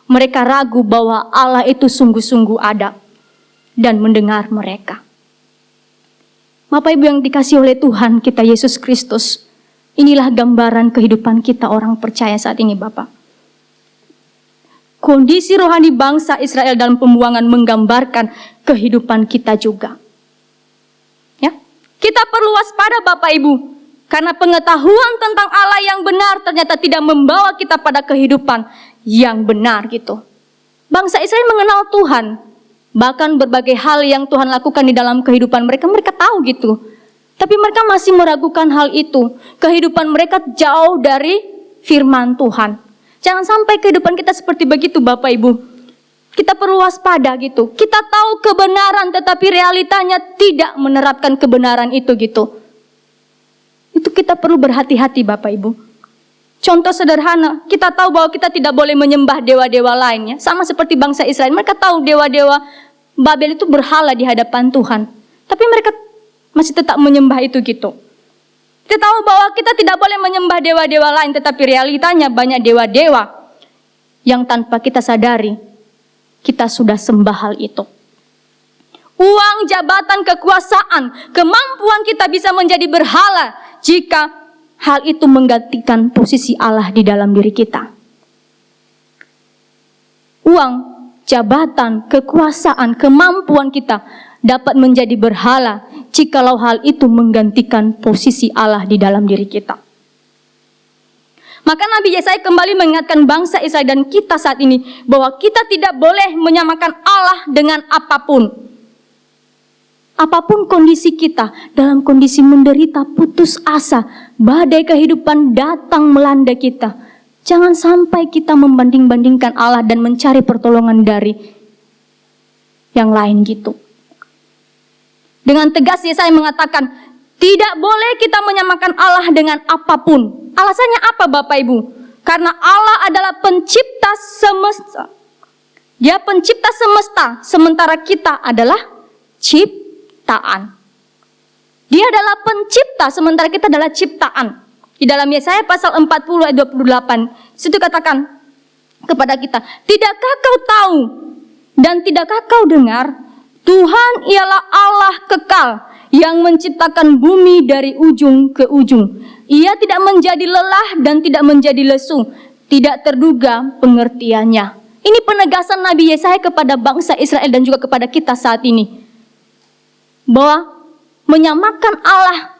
mereka ragu bahwa Allah itu sungguh-sungguh ada dan mendengar mereka. Bapak Ibu yang dikasihi oleh Tuhan kita Yesus Kristus, inilah gambaran kehidupan kita orang percaya saat ini Bapak. Kondisi rohani bangsa Israel dalam pembuangan menggambarkan kehidupan kita juga. Ya, kita perlu waspada Bapak Ibu. Karena pengetahuan tentang Allah yang benar ternyata tidak membawa kita pada kehidupan yang benar gitu. Bangsa Israel mengenal Tuhan. Bahkan berbagai hal yang Tuhan lakukan di dalam kehidupan mereka, mereka tahu gitu. Tapi mereka masih meragukan hal itu. Kehidupan mereka jauh dari firman Tuhan. Jangan sampai kehidupan kita seperti begitu Bapak Ibu. Kita perlu waspada gitu. Kita tahu kebenaran tetapi realitanya tidak menerapkan kebenaran itu gitu. Itu kita perlu berhati-hati Bapak Ibu. Contoh sederhana, kita tahu bahwa kita tidak boleh menyembah dewa-dewa lainnya. Sama seperti bangsa Israel, mereka tahu dewa-dewa Babel itu berhala di hadapan Tuhan. Tapi mereka masih tetap menyembah itu gitu. Kita tahu bahwa kita tidak boleh menyembah dewa-dewa lain, tetapi realitanya banyak dewa-dewa yang tanpa kita sadari, kita sudah sembah hal itu. Uang, jabatan, kekuasaan, kemampuan kita bisa menjadi berhala jika hal itu menggantikan posisi Allah di dalam diri kita. Uang, jabatan, kekuasaan, kemampuan kita dapat menjadi berhala jikalau hal itu menggantikan posisi Allah di dalam diri kita. Maka Nabi Yesaya kembali mengingatkan bangsa Israel dan kita saat ini bahwa kita tidak boleh menyamakan Allah dengan apapun. Apapun kondisi kita, dalam kondisi menderita, putus asa, badai kehidupan datang melanda kita, jangan sampai kita membanding-bandingkan Allah dan mencari pertolongan dari yang lain gitu. Dengan tegas Yesaya mengatakan, tidak boleh kita menyamakan Allah dengan apapun. Alasannya apa Bapak Ibu? Karena Allah adalah pencipta semesta. Dia pencipta semesta, sementara kita adalah ciptaan. Dia adalah pencipta, sementara kita adalah ciptaan. Di dalam Yesaya pasal 40 ayat 28, situ katakan kepada kita, tidakkah kau tahu dan tidakkah kau dengar, Tuhan ialah Allah kekal yang menciptakan bumi dari ujung ke ujung. Ia tidak menjadi lelah dan tidak menjadi lesu, tidak terduga pengertiannya. Ini penegasan Nabi Yesaya kepada bangsa Israel dan juga kepada kita saat ini. Bahwa menyamakan Allah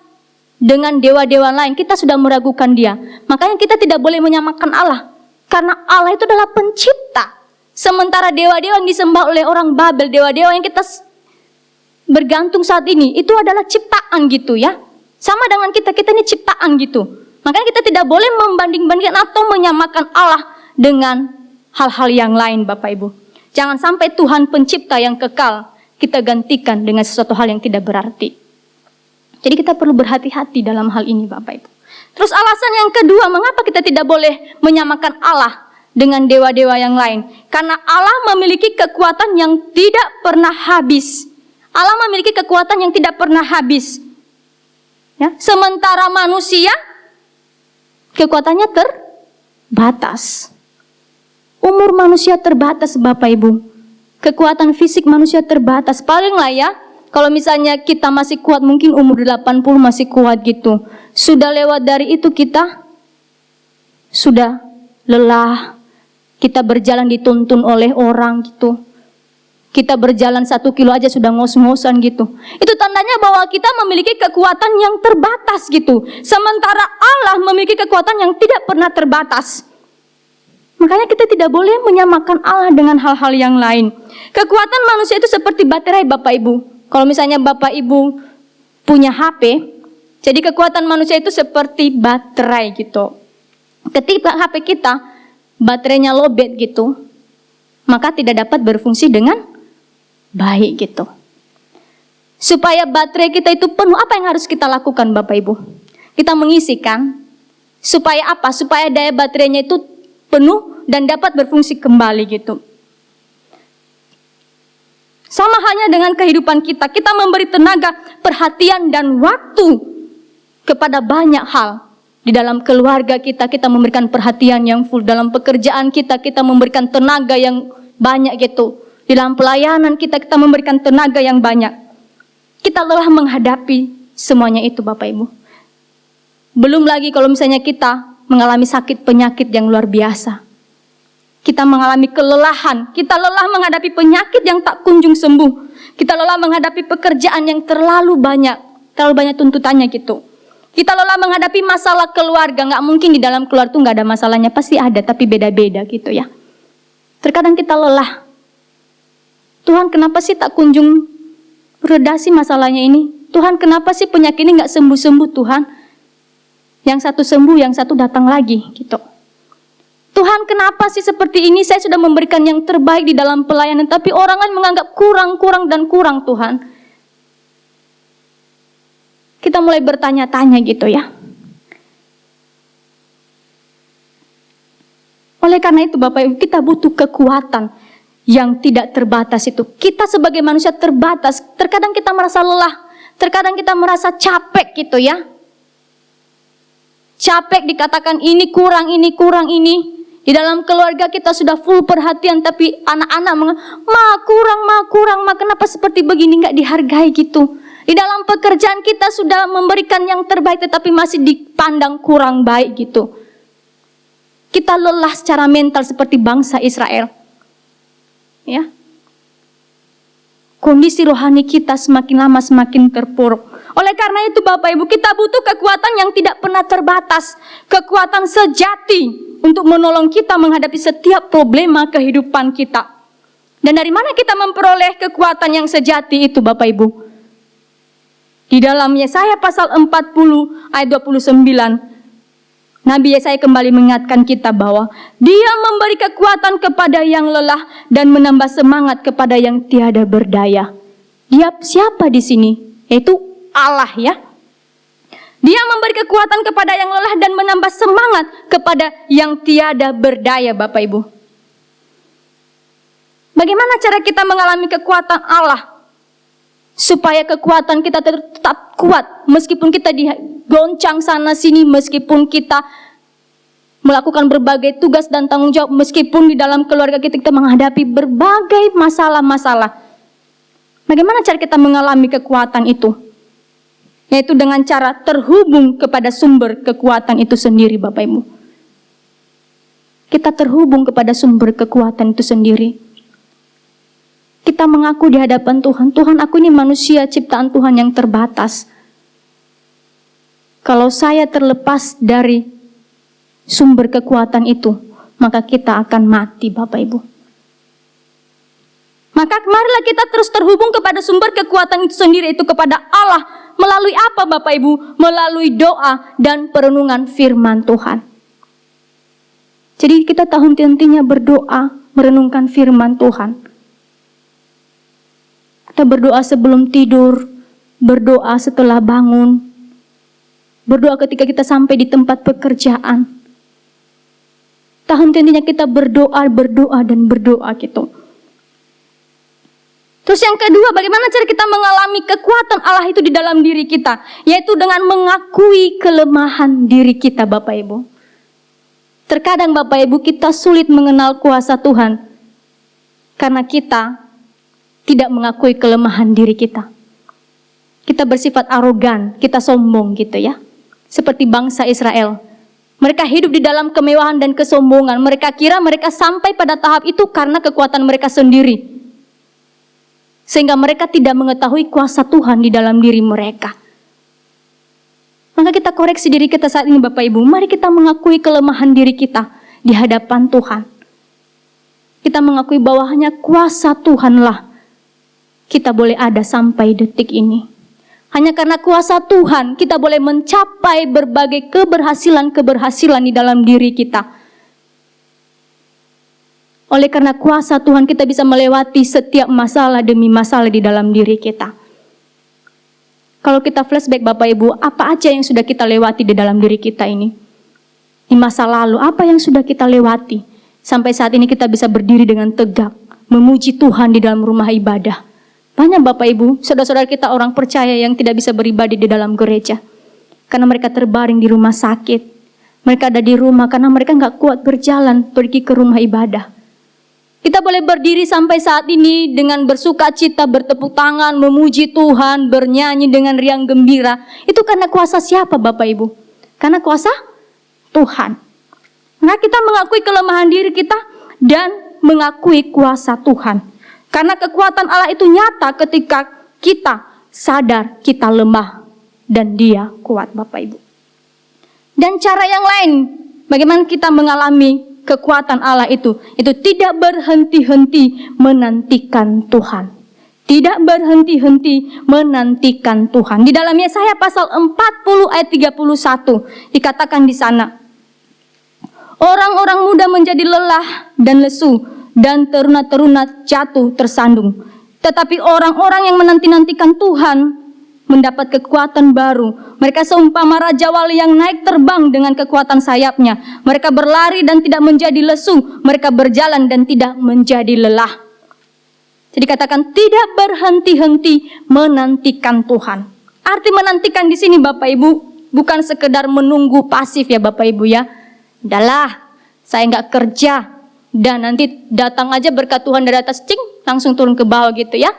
dengan dewa-dewa lain, kita sudah meragukan dia. Makanya kita tidak boleh menyamakan Allah. Karena Allah itu adalah pencipta. Sementara dewa-dewa yang disembah oleh orang Babel, dewa-dewa yang kita bergantung saat ini, itu adalah ciptaan gitu ya. Sama dengan kita ini ciptaan gitu. Makanya kita tidak boleh membanding-bandingkan atau menyamakan Allah dengan hal-hal yang lain Bapak Ibu. Jangan sampai Tuhan pencipta yang kekal kita gantikan dengan sesuatu hal yang tidak berarti. Jadi kita perlu berhati-hati dalam hal ini Bapak Ibu. Terus alasan yang kedua, mengapa kita tidak boleh menyamakan Allah dengan dewa-dewa yang lain? Karena Allah memiliki kekuatan yang tidak pernah habis. Allah memiliki kekuatan yang tidak pernah habis. Ya, sementara manusia kekuatannya terbatas. Umur manusia terbatas Bapak Ibu. Kekuatan fisik manusia terbatas. Paling lah ya, kalau misalnya kita masih kuat, mungkin umur 80 masih kuat gitu. Sudah lewat dari itu kita sudah lelah. Kita berjalan dituntun oleh orang gitu. Kita berjalan 1 kilo aja sudah ngos-ngosan gitu. Itu tandanya bahwa kita memiliki kekuatan yang terbatas gitu. Sementara Allah memiliki kekuatan yang tidak pernah terbatas. Makanya kita tidak boleh menyamakan Allah dengan hal-hal yang lain. Kekuatan manusia itu seperti baterai Bapak Ibu. Kalau misalnya Bapak Ibu punya HP, jadi kekuatan manusia itu seperti baterai gitu. Ketika HP kita baterainya lowbat gitu, maka tidak dapat berfungsi dengan baik gitu. Supaya baterai kita itu penuh, apa yang harus kita lakukan Bapak Ibu? Kita mengisikan. Supaya apa? Supaya daya baterainya itu penuh dan dapat berfungsi kembali gitu. Sama halnya dengan kehidupan kita. Kita memberi tenaga, perhatian dan waktu kepada banyak hal. Di dalam keluarga kita, kita memberikan perhatian yang full. Dalam pekerjaan kita, kita memberikan tenaga yang banyak gitu. Di dalam pelayanan kita, kita memberikan tenaga yang banyak. Kita lelah menghadapi semuanya itu Bapak Ibu. Belum lagi kalau misalnya kita mengalami sakit penyakit yang luar biasa. Kita mengalami kelelahan. Kita lelah menghadapi penyakit yang tak kunjung sembuh. Kita lelah menghadapi pekerjaan yang terlalu banyak tuntutannya gitu. Kita lelah menghadapi masalah keluarga. Nggak mungkin di dalam keluarga tuh nggak ada masalahnya. Pasti ada, tapi beda-beda gitu ya. Terkadang kita lelah. Tuhan, kenapa sih tak kunjung reda sih masalahnya ini? Tuhan, kenapa sih penyakit ini nggak sembuh-sembuh Tuhan? Yang satu sembuh, yang satu datang lagi gitu. Tuhan, kenapa sih seperti ini? Saya sudah memberikan yang terbaik di dalam pelayanan, tapi orang lain menganggap kurang Tuhan. Kita mulai bertanya-tanya gitu ya. Oleh karena itu Bapak Ibu, kita butuh kekuatan yang tidak terbatas itu. Kita sebagai manusia terbatas. Terkadang kita merasa lelah, terkadang kita merasa capek gitu ya. Capek dikatakan ini kurang. Di dalam keluarga kita sudah full perhatian, tapi anak-anak kurang, kenapa seperti begini, nggak dihargai gitu. Di dalam pekerjaan kita sudah memberikan yang terbaik, tetapi masih dipandang kurang baik gitu. Kita lelah secara mental seperti bangsa Israel. Ya. Kondisi rohani kita semakin lama semakin terpuruk. Oleh karena itu Bapak Ibu, kita butuh kekuatan yang tidak pernah terbatas. Kekuatan sejati untuk menolong kita menghadapi setiap problema kehidupan kita. Dan dari mana kita memperoleh kekuatan yang sejati itu Bapak Ibu? Di dalam Yesaya pasal 40 ayat 29, Nabi Yesaya kembali mengingatkan kita bahwa Dia memberi kekuatan kepada yang lelah dan menambah semangat kepada yang tiada berdaya. Dia siapa di sini? Yaitu Allah ya. Dia memberi kekuatan kepada yang lelah dan menambah semangat kepada yang tiada berdaya Bapak Ibu. Bagaimana cara kita mengalami kekuatan Allah? Supaya kekuatan kita tetap kuat, meskipun kita digoncang sana sini, meskipun kita melakukan berbagai tugas dan tanggung jawab, meskipun di dalam keluarga kita menghadapi berbagai masalah-masalah. Bagaimana cara kita mengalami kekuatan itu? Yaitu dengan cara terhubung kepada sumber kekuatan itu sendiri Bapak Ibu. Kita terhubung kepada sumber kekuatan itu sendiri. Kita mengaku di hadapan Tuhan, Tuhan, aku ini manusia ciptaan Tuhan yang terbatas. Kalau saya terlepas dari sumber kekuatan itu, maka kita akan mati Bapak Ibu. Maka marilah kita terus terhubung kepada sumber kekuatan itu sendiri, itu kepada Allah. Melalui apa Bapak Ibu? Melalui doa dan perenungan firman Tuhan. Jadi kita tak henti-hentinya berdoa, merenungkan firman Tuhan. Kita berdoa sebelum tidur, berdoa setelah bangun, berdoa ketika kita sampai di tempat pekerjaan. Tak henti-hentinya kita berdoa gitu. Terus yang kedua, bagaimana cara kita mengalami kekuatan Allah itu di dalam diri kita? Yaitu dengan mengakui kelemahan diri kita Bapak Ibu. Terkadang Bapak Ibu kita sulit mengenal kuasa Tuhan karena kita tidak mengakui kelemahan diri kita. Kita bersifat arogan, kita sombong gitu ya. Seperti bangsa Israel. Mereka hidup di dalam kemewahan dan kesombongan. Mereka kira mereka sampai pada tahap itu karena kekuatan mereka sendiri. Sehingga mereka tidak mengetahui kuasa Tuhan di dalam diri mereka. Maka kita koreksi diri kita saat ini Bapak Ibu. Mari kita mengakui kelemahan diri kita di hadapan Tuhan. Kita mengakui bahwa hanya kuasa Tuhanlah kita boleh ada sampai detik ini. Hanya karena kuasa Tuhan kita boleh mencapai berbagai keberhasilan di dalam diri kita. Oleh karena kuasa Tuhan kita bisa melewati setiap masalah demi masalah di dalam diri kita. Kalau kita flashback Bapak Ibu, apa aja yang sudah kita lewati di dalam diri kita ini? Di masa lalu, apa yang sudah kita lewati? Sampai saat ini kita bisa berdiri dengan tegak, memuji Tuhan di dalam rumah ibadah. Banyak Bapak Ibu, saudara-saudara kita orang percaya yang tidak bisa beribadah di dalam gereja. Karena mereka terbaring di rumah sakit. Mereka ada di rumah karena mereka nggak kuat berjalan pergi ke rumah ibadah. Kita boleh berdiri sampai saat ini dengan bersuka cita, bertepuk tangan, memuji Tuhan, bernyanyi dengan riang gembira. Itu karena kuasa siapa Bapak Ibu? Karena kuasa Tuhan. Nah kita mengakui kelemahan diri kita dan mengakui kuasa Tuhan. Karena kekuatan Allah itu nyata ketika kita sadar kita lemah dan Dia kuat Bapak Ibu. Dan cara yang lain, bagaimana kita mengalami kekuatan Allah itu tidak berhenti-henti menantikan Tuhan. Tidak berhenti-henti menantikan Tuhan. Di dalam Yesaya pasal 40 ayat 31 dikatakan di sana, orang-orang muda menjadi lelah dan lesu, dan teruna-teruna jatuh tersandung. Tetapi orang-orang yang menanti-nantikan Tuhan mendapat kekuatan baru. Mereka seumpama raja wali yang naik terbang dengan kekuatan sayapnya. Mereka berlari dan tidak menjadi lesu. Mereka berjalan dan tidak menjadi lelah. Jadi katakan tidak berhenti-henti menantikan Tuhan. Arti menantikan di sini Bapak Ibu bukan sekedar menunggu pasif ya Bapak Ibu ya. Udahlah, saya nggak kerja dan nanti datang aja berkat Tuhan dari atas cing langsung turun ke bawah gitu ya.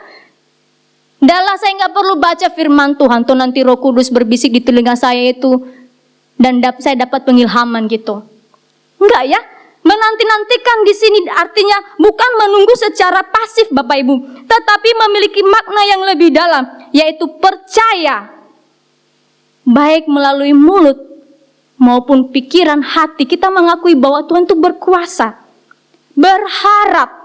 Dahlah saya nggak perlu baca firman Tuhan tuh nanti Roh Kudus berbisik di telinga saya itu dan saya dapat pengilhaman gitu. Enggak ya, menanti-nantikan di sini artinya bukan menunggu secara pasif Bapak Ibu, tetapi memiliki makna yang lebih dalam, yaitu percaya baik melalui mulut maupun pikiran hati kita mengakui bahwa Tuhan itu berkuasa, berharap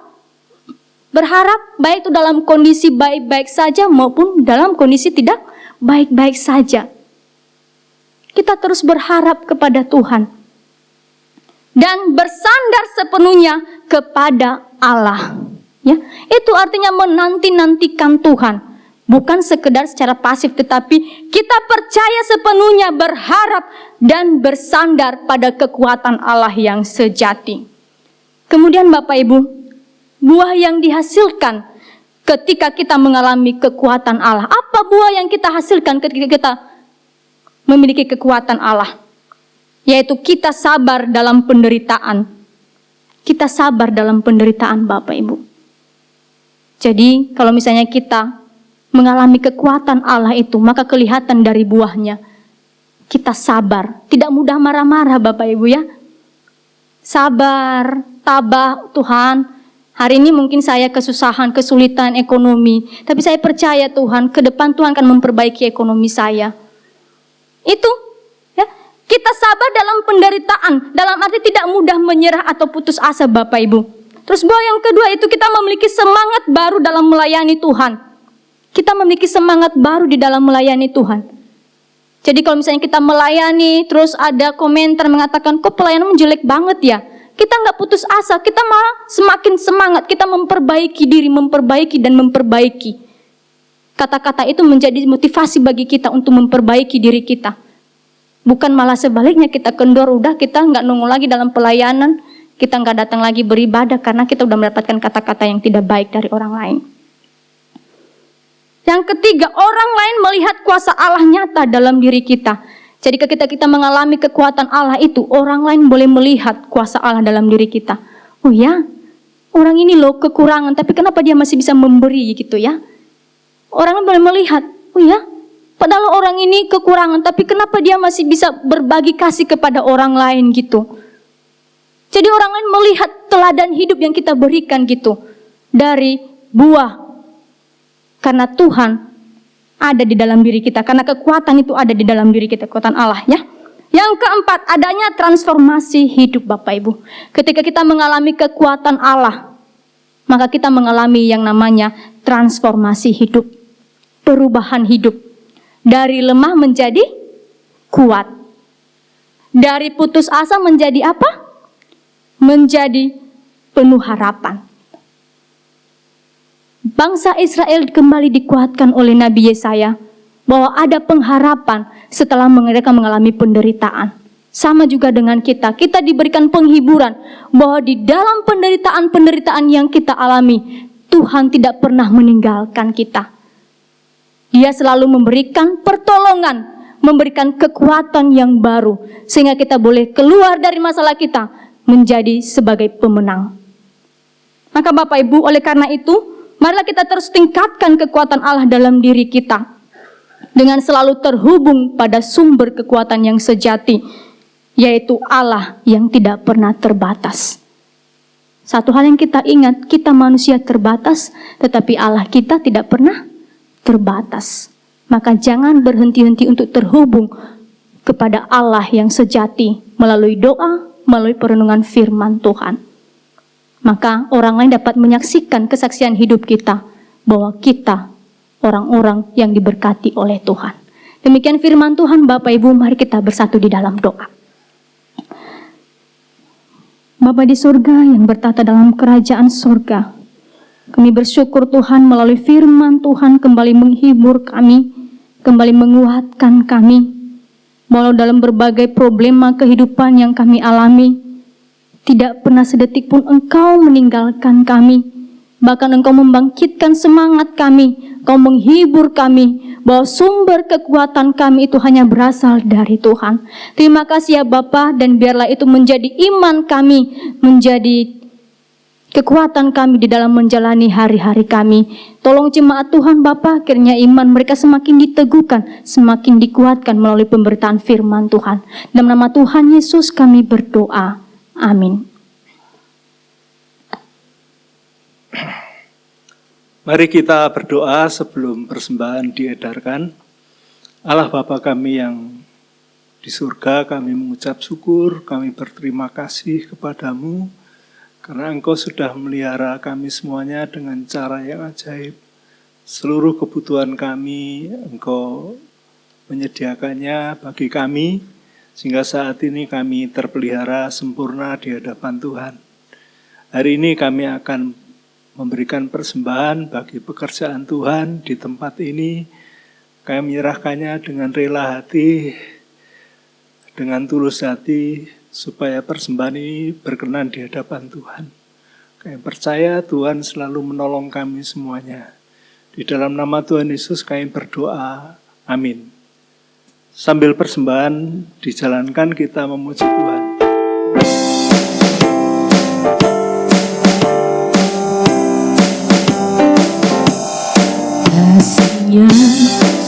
baik itu dalam kondisi baik-baik saja maupun dalam kondisi tidak baik-baik saja. Kita terus berharap kepada Tuhan dan bersandar sepenuhnya kepada Allah. Ya, itu artinya menanti-nantikan Tuhan, bukan sekedar secara pasif, tetapi kita percaya sepenuhnya, berharap dan bersandar pada kekuatan Allah yang sejati. Kemudian Bapak Ibu, buah yang dihasilkan ketika kita mengalami kekuatan Allah. Apa buah yang kita hasilkan ketika kita memiliki kekuatan Allah? Yaitu kita sabar dalam penderitaan. Kita sabar dalam penderitaan Bapak Ibu. Jadi kalau misalnya kita mengalami kekuatan Allah itu, maka kelihatan dari buahnya. Kita sabar, tidak mudah marah-marah Bapak Ibu ya. Sabar, tabah Tuhan. Hari ini mungkin saya kesusahan, kesulitan ekonomi, tapi saya percaya Tuhan, ke depan Tuhan akan memperbaiki ekonomi saya. Itu, ya, kita sabar dalam penderitaan, dalam arti tidak mudah menyerah atau putus asa Bapak Ibu. Terus buah yang kedua itu kita memiliki semangat baru dalam melayani Tuhan. Kita memiliki semangat baru di dalam melayani Tuhan. Jadi kalau misalnya kita melayani, terus ada komentar mengatakan, kok pelayananmu jelek banget ya? Kita nggak putus asa, kita malah semakin semangat, kita memperbaiki diri, memperbaiki dan memperbaiki. Kata-kata itu menjadi motivasi bagi kita untuk memperbaiki diri kita. Bukan malah sebaliknya kita kendor, udah kita nggak nongol lagi dalam pelayanan, kita nggak datang lagi beribadah karena kita udah mendapatkan kata-kata yang tidak baik dari orang lain. Yang ketiga, orang lain melihat kuasa Allah nyata dalam diri kita. Jadi ketika kita mengalami kekuatan Allah itu, orang lain boleh melihat kuasa Allah dalam diri kita. Oh ya, orang ini loh kekurangan, tapi kenapa dia masih bisa memberi gitu ya? Orang lain boleh melihat, oh ya, padahal orang ini kekurangan, tapi kenapa dia masih bisa berbagi kasih kepada orang lain gitu. Jadi orang lain melihat teladan hidup yang kita berikan gitu, dari buah. Karena Tuhan ada di dalam diri kita, karena kekuatan itu ada di dalam diri kita, kekuatan Allah ya. Yang keempat, adanya transformasi hidup Bapak Ibu. Ketika kita mengalami kekuatan Allah, maka kita mengalami yang namanya transformasi hidup, perubahan hidup. Dari lemah menjadi kuat. Dari putus asa menjadi apa? Menjadi penuh harapan. Bangsa Israel kembali dikuatkan oleh Nabi Yesaya bahwa ada pengharapan setelah mereka mengalami penderitaan. Sama juga dengan kita diberikan penghiburan bahwa di dalam penderitaan-penderitaan yang kita alami, Tuhan tidak pernah meninggalkan kita. Dia selalu memberikan pertolongan, memberikan kekuatan yang baru, sehingga kita boleh keluar dari masalah kita menjadi sebagai pemenang. Maka Bapak Ibu, oleh karena itu, marilah kita terus tingkatkan kekuatan Allah dalam diri kita dengan selalu terhubung pada sumber kekuatan yang sejati, yaitu Allah yang tidak pernah terbatas. Satu hal yang kita ingat, kita manusia terbatas, tetapi Allah kita tidak pernah terbatas. Maka jangan berhenti-henti untuk terhubung kepada Allah yang sejati melalui doa, melalui perenungan firman Tuhan. Maka orang lain dapat menyaksikan kesaksian hidup kita bahwa kita orang-orang yang diberkati oleh Tuhan. Demikian firman Tuhan. Bapak Ibu, mari kita bersatu di dalam doa. Bapa di surga yang bertata dalam kerajaan surga, kami bersyukur Tuhan melalui firman Tuhan kembali menghibur kami, kembali menguatkan kami, walau dalam berbagai problema kehidupan yang kami alami, tidak pernah sedetik pun Engkau meninggalkan kami. Bahkan Engkau membangkitkan semangat kami, Engkau menghibur kami, bahwa sumber kekuatan kami itu hanya berasal dari Tuhan. Terima kasih ya Bapa, dan biarlah itu menjadi iman kami, menjadi kekuatan kami di dalam menjalani hari-hari kami. Tolong jemaat Tuhan Bapa, kiranya iman mereka semakin diteguhkan, semakin dikuatkan melalui pemberitaan firman Tuhan. Dalam nama Tuhan Yesus kami berdoa. Amin. Mari kita berdoa sebelum persembahan diedarkan. Allah Bapa kami yang di surga, kami mengucap syukur, kami berterima kasih kepadamu, karena Engkau sudah melihara kami semuanya dengan cara yang ajaib. Seluruh kebutuhan kami, Engkau menyediakannya bagi kami, sehingga saat ini kami terpelihara sempurna di hadapan Tuhan. Hari ini kami akan memberikan persembahan bagi pekerjaan Tuhan di tempat ini. Kami menyerahkannya dengan rela hati, dengan tulus hati, supaya persembahan ini berkenan di hadapan Tuhan. Kami percaya Tuhan selalu menolong kami semuanya. Di dalam nama Tuhan Yesus kami berdoa. Amin. Sambil persembahan dijalankan, kita memuji Tuhan. Kasih-Nya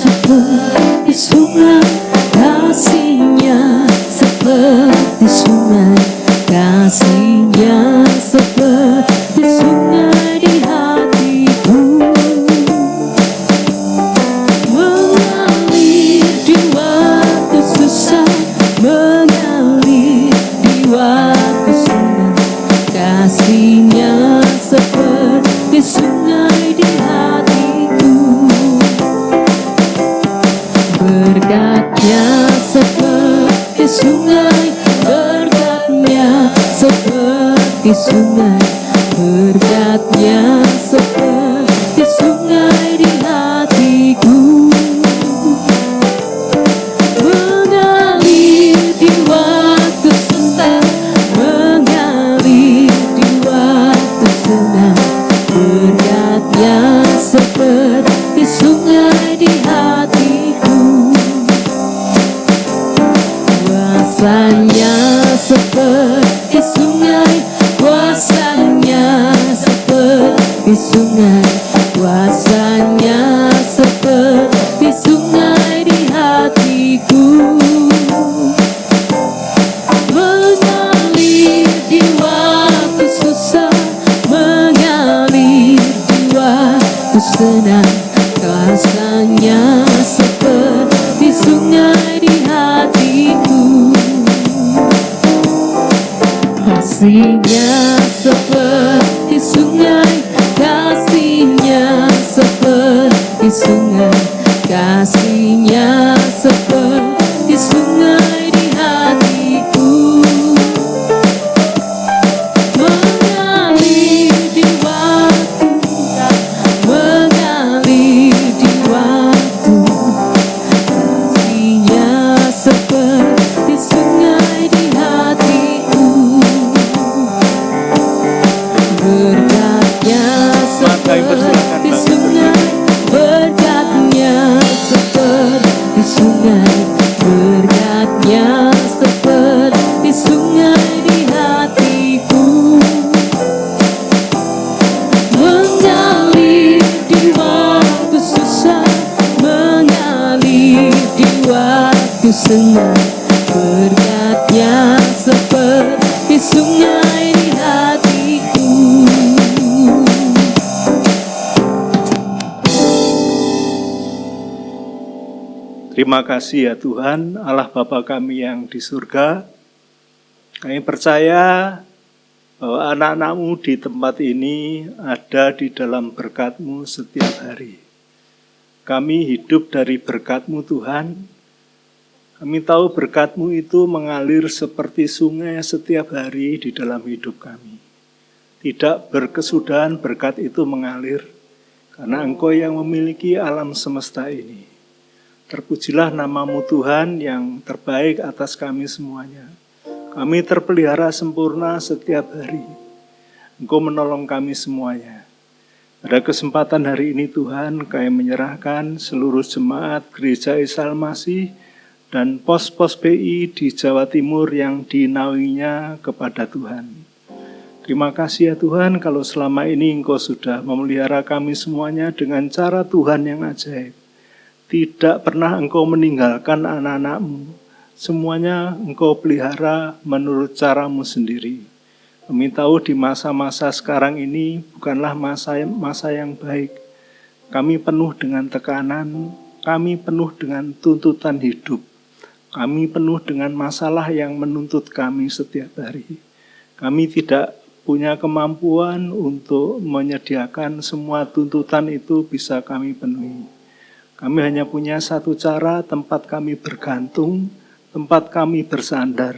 seperti sungai, kasih-Nya seperti sungai, kasih-Nya seperti sungai di hatiku, mengalir di waktu susah, mengalir di waktu senang. Kasih-Nya seperti sungai di hatiku, berkat-Nya seperti sungai, berkat-Nya seperti sungai, berkat-Nya seperti sungai di hatiku, mengalir di waktu susah, mengalir di waktu senang. Berkat-Nya seperti sungai di hatiku, kuasa-Nya seperti sungai, kuasa-Nya seperti sungai, kuasa-Nya seperti sungai di hatiku, mengalir di waktu susah, mengalir di waktu senang. Kuasa-Nya seperti sungai di hatiku, kasih-Nya seperti sungai, kasih-Nya seperti sungai, kasih-Nya seperti sungai di hatiku, mengalir di waktu, mengalir di waktu, kasih-Nya seperti sungai di hatiku, berkat-Nya seperti sungai, berkat-Nya seperti sungai, berkat-Nya seperti sungai di hatiku, mengalir di waktu susah, mengalir di waktu senang. Berkat-Nya seperti sungai di hatiku. Terima kasih ya Tuhan, Allah Bapa kami yang di surga. Kami percaya bahwa anak-anak-Mu di tempat ini ada di dalam berkat-Mu setiap hari. Kami hidup dari berkat-Mu Tuhan. Kami tahu berkat-Mu itu mengalir seperti sungai setiap hari di dalam hidup kami. Tidak berkesudahan berkat itu mengalir, karena Engkau yang memiliki alam semesta ini. Terpujilah nama-Mu Tuhan yang terbaik atas kami semuanya. Kami terpelihara sempurna setiap hari. Engkau menolong kami semuanya. Pada kesempatan hari ini Tuhan, kami menyerahkan seluruh jemaat Gereja Isa Al-Masih dan pos-pos PI di Jawa Timur yang dinaunginya kepada Tuhan. Terima kasih ya Tuhan, kalau selama ini Engkau sudah memelihara kami semuanya dengan cara Tuhan yang ajaib. Tidak pernah Engkau meninggalkan anak-anak-Mu. Semuanya Engkau pelihara menurut cara-Mu sendiri. Kami tahu di masa-masa sekarang ini bukanlah masa yang baik. Kami penuh dengan tekanan, kami penuh dengan tuntutan hidup. Kami penuh dengan masalah yang menuntut kami setiap hari. Kami tidak punya kemampuan untuk menyediakan semua tuntutan itu bisa kami penuhi. Kami hanya punya satu cara, tempat kami bergantung, tempat kami bersandar,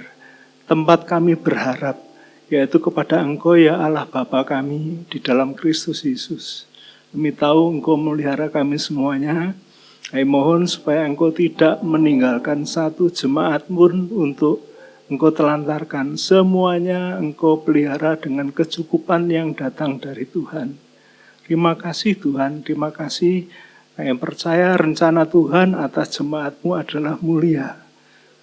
tempat kami berharap, yaitu kepada Engkau ya Allah Bapa kami di dalam Kristus Yesus. Kami tahu Engkau memelihara kami semuanya. Kami mohon supaya Engkau tidak meninggalkan satu jemaat pun untuk Engkau telantarkan. Semuanya Engkau pelihara dengan kecukupan yang datang dari Tuhan. Terima kasih Tuhan, terima kasih. Kami percaya rencana Tuhan atas jemaat-Mu adalah mulia.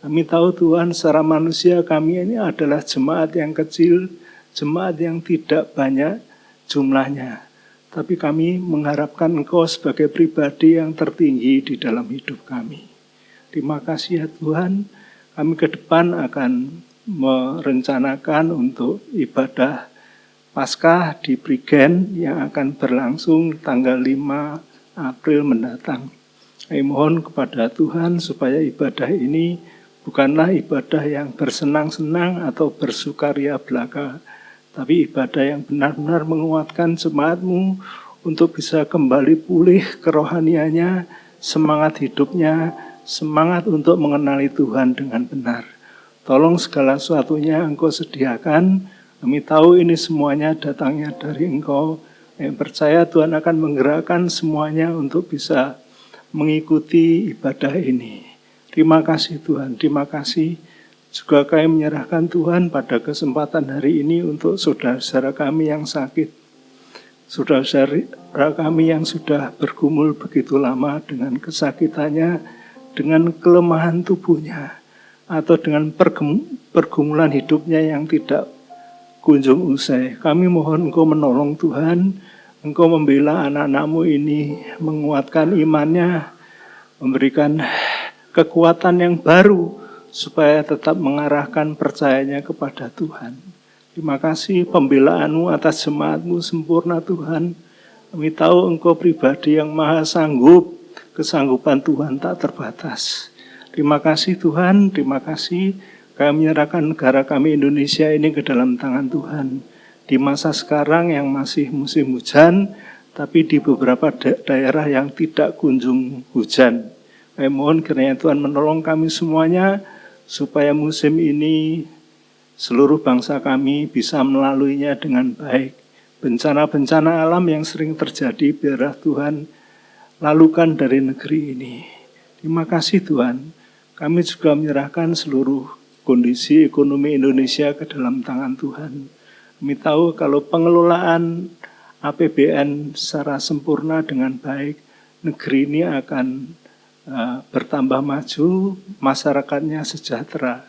Kami tahu Tuhan secara manusia kami ini adalah jemaat yang kecil, jemaat yang tidak banyak jumlahnya. Tapi kami mengharapkan Engkau sebagai pribadi yang tertinggi di dalam hidup kami. Terima kasih ya Tuhan, kami ke depan akan merencanakan untuk ibadah Paskah di Prigen yang akan berlangsung tanggal 5 April mendatang. Kami mohon kepada Tuhan supaya ibadah ini bukanlah ibadah yang bersenang-senang atau bersukaria belaka, tapi ibadah yang benar-benar menguatkan jemaat-Mu untuk bisa kembali pulih kerohaniannya, semangat hidupnya, semangat untuk mengenali Tuhan dengan benar. Tolong segala sesuatunya Engkau sediakan. Kami tahu ini semuanya datangnya dari Engkau. Yang percaya Tuhan akan menggerakkan semuanya untuk bisa mengikuti ibadah ini. Terima kasih Tuhan, terima kasih. Juga kami menyerahkan Tuhan pada kesempatan hari ini untuk saudara-saudara kami yang sakit. Saudara-saudara kami yang sudah bergumul begitu lama dengan kesakitannya, dengan kelemahan tubuhnya, atau dengan pergumulan hidupnya yang tidak kunjung usai. Kami mohon Engkau menolong Tuhan, Engkau membela anak-anak-Mu ini, menguatkan imannya, memberikan kekuatan yang baru, supaya tetap mengarahkan percayanya kepada Tuhan. Terima kasih pembelaan-Mu atas jemaat-Mu sempurna Tuhan. Kami tahu Engkau pribadi yang maha sanggup, kesanggupan Tuhan tak terbatas. Terima kasih Tuhan, terima kasih. Kami menyerahkan negara kami Indonesia ini ke dalam tangan Tuhan. Di masa sekarang yang masih musim hujan, tapi di beberapa daerah yang tidak kunjung hujan. Kami mohon kiranya Tuhan menolong kami semuanya, supaya musim ini seluruh bangsa kami bisa melaluinya dengan baik. Bencana-bencana alam yang sering terjadi, biarlah Tuhan lalukan dari negeri ini. Terima kasih Tuhan. Kami juga menyerahkan seluruh kondisi ekonomi Indonesia ke dalam tangan Tuhan. Kami tahu kalau pengelolaan APBN secara sempurna dengan baik, negeri ini akan bertambah maju, masyarakatnya sejahtera.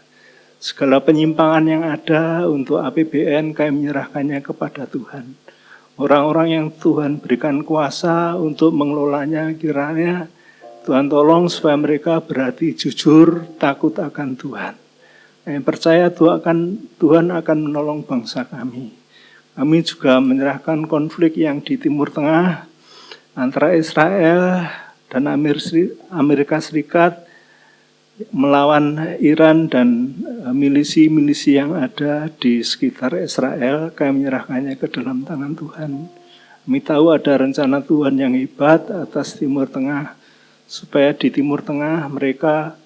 Segala penyimpangan yang ada untuk APBN, kami menyerahkannya kepada Tuhan. Orang-orang yang Tuhan berikan kuasa untuk mengelolanya, kiranya Tuhan tolong supaya mereka berhati jujur, takut akan Tuhan. Kami percaya Tuhan akan menolong bangsa kami. Kami juga menyerahkan konflik yang di Timur Tengah antara Israel dan Amerika Serikat. melawan Iran dan milisi-milisi yang ada di sekitar Israel. Kami menyerahkannya ke dalam tangan Tuhan. Kami tahu ada rencana Tuhan yang hebat atas Timur Tengah, supaya di Timur Tengah mereka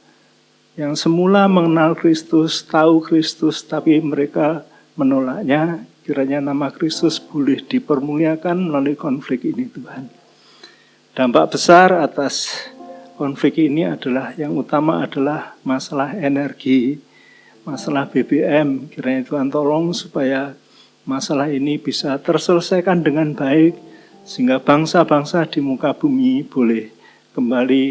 yang semula mengenal Kristus, tahu Kristus, tapi mereka menolaknya. Kiranya nama Kristus boleh dipermuliakan melalui konflik ini, Tuhan. Dampak besar atas konflik ini adalah, yang utama adalah masalah energi, masalah BBM. Kiranya Tuhan tolong supaya masalah ini bisa terselesaikan dengan baik, sehingga bangsa-bangsa di muka bumi boleh kembali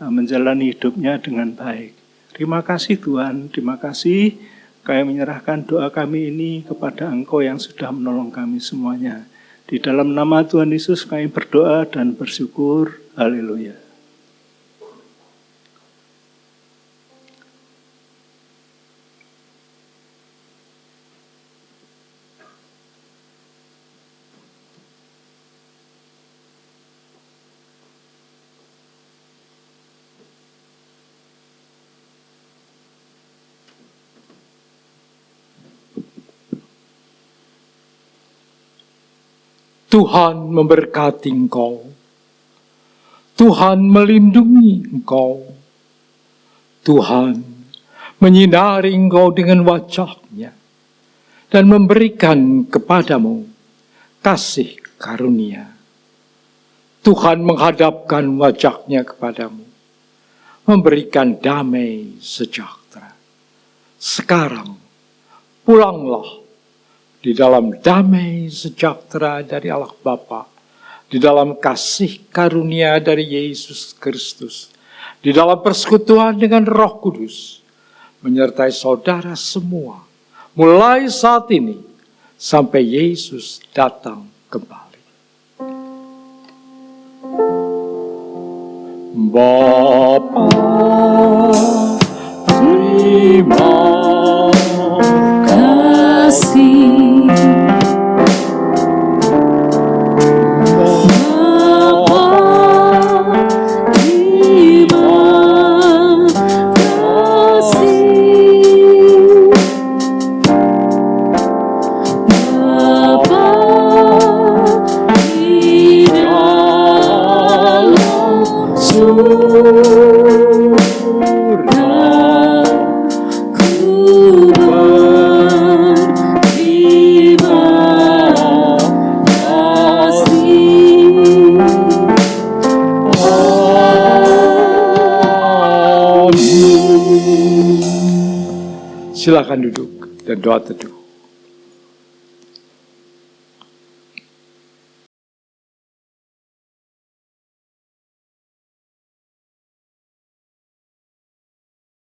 menjalani hidupnya dengan baik. Terima kasih Tuhan, terima kasih. Kami menyerahkan doa kami ini kepada Engkau yang sudah menolong kami semuanya. Di dalam nama Tuhan Yesus kami berdoa dan bersyukur. Haleluya. Tuhan memberkati engkau. Tuhan melindungi engkau. Tuhan menyinari engkau dengan wajah-Nya dan memberikan kepadamu kasih karunia. Tuhan menghadapkan wajah-Nya kepadamu, memberikan damai sejahtera. Sekarang pulanglah di dalam damai sejahtera dari Allah Bapa, di dalam kasih karunia dari Yesus Kristus, di dalam persekutuan dengan Roh Kudus, menyertai saudara semua, mulai saat ini sampai Yesus datang kembali. Bapa, terima kasih. Silakan duduk dan doa teduh.